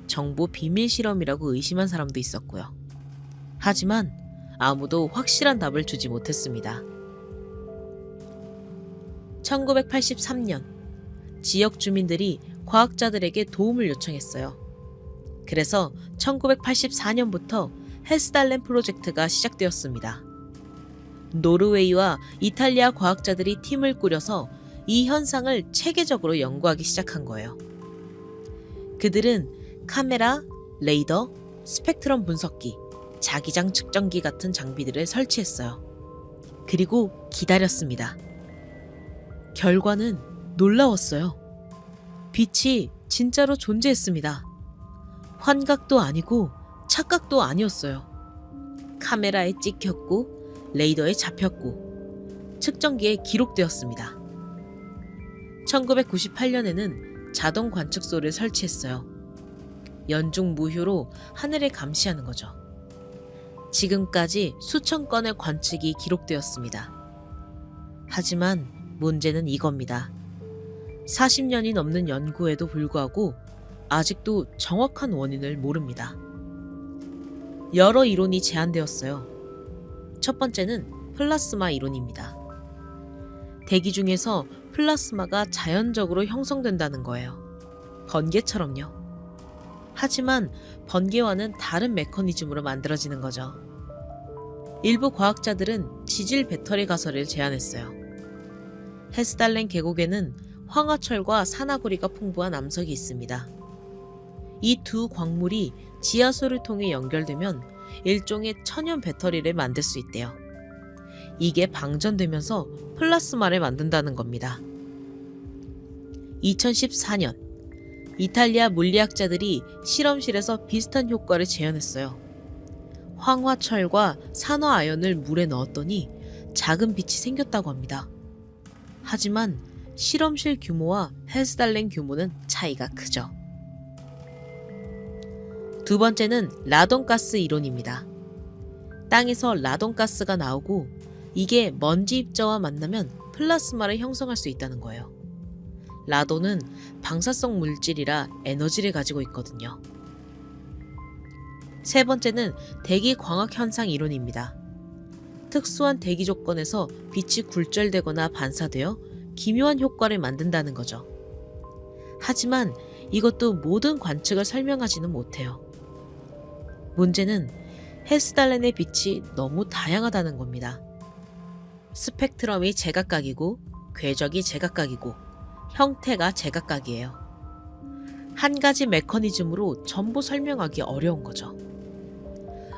정부 비밀 실험이라고 의심한 사람도 있었고요. 하지만 아무도 확실한 답을 주지 못했습니다. 1983년 지역 주민들이 과학자들에게 도움을 요청했어요. 그래서 1984년부터 헤스달렌 프로젝트가 시작되었습니다. 노르웨이와 이탈리아 과학자들이 팀을 꾸려서 이 현상을 체계적으로 연구하기 시작한 거예요. 그들은 카메라, 레이더, 스펙트럼 분석기, 자기장 측정기 같은 장비들을 설치했어요. 그리고 기다렸습니다. 결과는 놀라웠어요. 빛이 진짜로 존재했습니다. 환각도 아니고 착각도 아니었어요. 카메라에 찍혔고 레이더에 잡혔고 측정기에 기록되었습니다. 1998년에는 자동 관측소를 설치했어요. 연중 무휴로 하늘을 감시하는 거죠. 지금까지 수천 건의 관측이 기록되었습니다. 하지만 문제는 이겁니다. 40년이 넘는 연구에도 불구하고 아직도 정확한 원인을 모릅니다. 여러 이론이 제안되었어요. 첫 번째는 플라스마 이론입니다. 대기 중에서 플라스마가 자연적으로 형성된다는 거예요. 번개처럼요. 하지만 번개와는 다른 메커니즘으로 만들어지는 거죠. 일부 과학자들은 지질 배터리 가설을 제안했어요. 헤스달렌 계곡에는 황화철과 산화구리가 풍부한 암석이 있습니다. 이 두 광물이 지하수를 통해 연결되면 일종의 천연 배터리를 만들 수 있대요. 이게 방전되면서 플라스마를 만든다는 겁니다. 2014년 이탈리아 물리학자들이 실험실에서 비슷한 효과를 재현했어요. 황화철과 산화아연을 물에 넣었더니 작은 빛이 생겼다고 합니다. 하지만 실험실 규모와 헤스달렌 규모는 차이가 크죠. 두 번째는 라돈가스 이론입니다. 땅에서 라돈가스가 나오고 이게 먼지 입자와 만나면 플라스마를 형성할 수 있다는 거예요. 라돈은 방사성 물질이라 에너지를 가지고 있거든요. 세 번째는 대기 광학 현상 이론입니다. 특수한 대기 조건에서 빛이 굴절되거나 반사되어 기묘한 효과를 만든다는 거죠. 하지만 이것도 모든 관측을 설명하지는 못해요. 문제는 헤스달렌의 빛이 너무 다양하다는 겁니다. 스펙트럼이 제각각이고 궤적이 제각각이고 형태가 제각각이에요. 한 가지 메커니즘으로 전부 설명하기 어려운 거죠.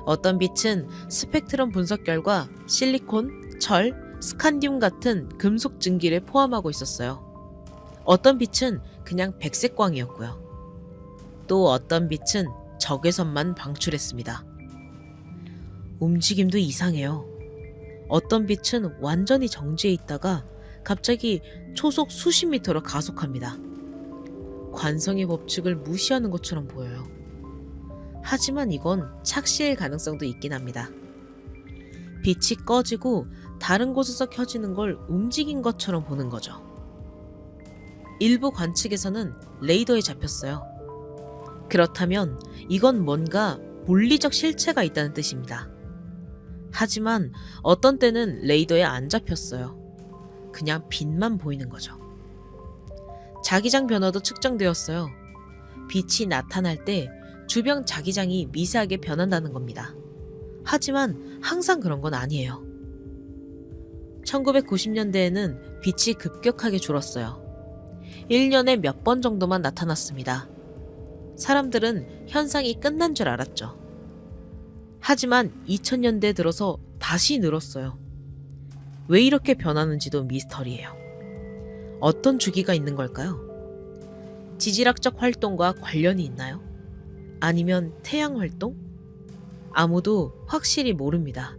어떤 빛은 스펙트럼 분석 결과 실리콘, 철, 스칸디움 같은 금속 증기를 포함하고 있었어요. 어떤 빛은 그냥 백색광이었고요. 또 어떤 빛은 적외선만 방출했습니다. 움직임도 이상해요. 어떤 빛은 완전히 정지해 있다가 갑자기 초속 수십 미터로 가속합니다. 관성의 법칙을 무시하는 것처럼 보여요. 하지만 이건 착시일 가능성도 있긴 합니다. 빛이 꺼지고 다른 곳에서 켜지는 걸 움직인 것처럼 보는 거죠. 일부 관측에서는 레이더에 잡혔어요. 그렇다면 이건 뭔가 물리적 실체가 있다는 뜻입니다. 하지만 어떤 때는 레이더에 안 잡혔어요. 그냥 빛만 보이는 거죠. 자기장 변화도 측정되었어요. 빛이 나타날 때 주변 자기장이 미세하게 변한다는 겁니다. 하지만 항상 그런 건 아니에요. 1990년대에는 빛이 급격하게 줄었어요. 1년에 몇 번 정도만 나타났습니다. 사람들은 현상이 끝난 줄 알았죠. 하지만 2000년대 들어서 다시 늘었어요. 왜 이렇게 변하는지도 미스터리예요. 어떤 주기가 있는 걸까요? 지질학적 활동과 관련이 있나요? 아니면 태양 활동? 아무도 확실히 모릅니다.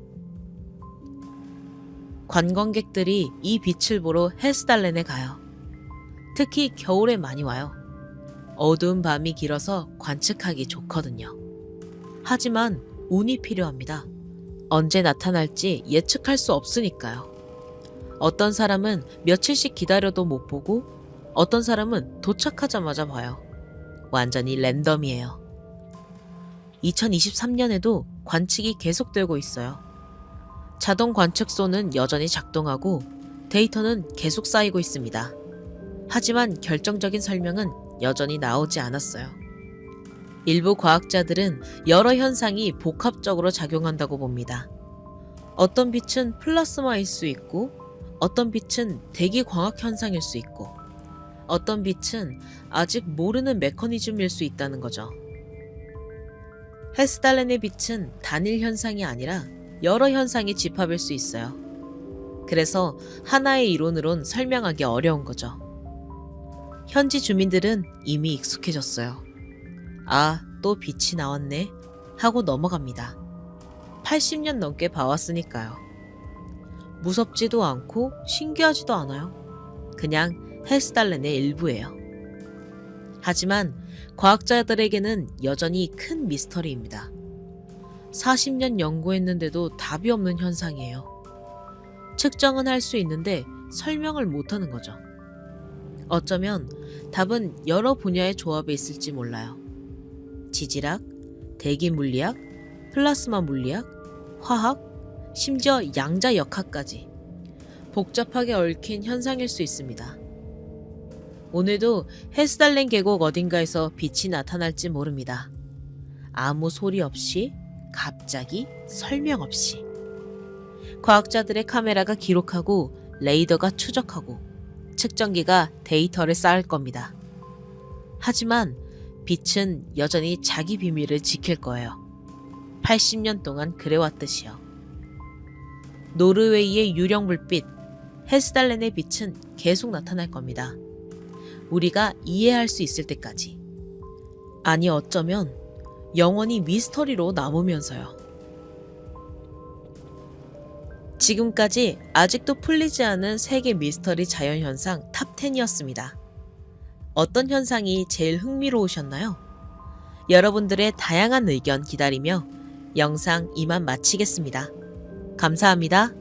관광객들이 이 빛을 보러 헤스달렌에 가요. 특히 겨울에 많이 와요. 어두운 밤이 길어서 관측하기 좋거든요. 하지만 운이 필요합니다. 언제 나타날지 예측할 수 없으니까요. 어떤 사람은 며칠씩 기다려도 못 보고 어떤 사람은 도착하자마자 봐요. 완전히 랜덤이에요. 2023년에도 관측이 계속되고 있어요. 자동 관측소는 여전히 작동하고 데이터는 계속 쌓이고 있습니다. 하지만 결정적인 설명은 여전히 나오지 않았어요. 일부 과학자들은 여러 현상이 복합적으로 작용한다고 봅니다. 어떤 빛은 플라스마일 수 있고, 어떤 빛은 대기광학 현상일 수 있고, 어떤 빛은 아직 모르는 메커니즘일 수 있다는 거죠. 헤스달렌의 빛은 단일 현상이 아니라 여러 현상의 집합일 수 있어요. 그래서 하나의 이론으론 설명하기 어려운 거죠. 현지 주민들은 이미 익숙해졌어요. 아, 또 빛이 나왔네 하고 넘어갑니다. 80년 넘게 봐왔으니까요. 무섭지도 않고 신기하지도 않아요. 그냥 헤스달렌의 일부예요. 하지만 과학자들에게는 여전히 큰 미스터리입니다. 40년 연구했는데도 답이 없는 현상이에요. 측정은 할 수 있는데 설명을 못하는 거죠. 어쩌면 답은 여러 분야의 조합에 있을지 몰라요. 지질학, 대기물리학, 플라스마 물리학, 화학, 심지어 양자역학까지 복잡하게 얽힌 현상일 수 있습니다. 오늘도 헤스달렌 계곡 어딘가에서 빛이 나타날지 모릅니다. 아무 소리 없이, 갑자기, 설명 없이. 과학자들의 카메라가 기록하고 레이더가 추적하고 측정기가 데이터를 쌓을 겁니다. 하지만 빛은 여전히 자기 비밀을 지킬 거예요. 80년 동안 그래왔듯이요. 노르웨이의 유령 불빛, 헤스달렌의 빛은 계속 나타날 겁니다. 우리가 이해할 수 있을 때까지. 아니 어쩌면 영원히 미스터리로 남으면서요. 지금까지 아직도 풀리지 않은 세계 미스터리 자연현상 탑 10이었습니다. 어떤 현상이 제일 흥미로우셨나요? 여러분들의 다양한 의견 기다리며 영상 이만 마치겠습니다. 감사합니다.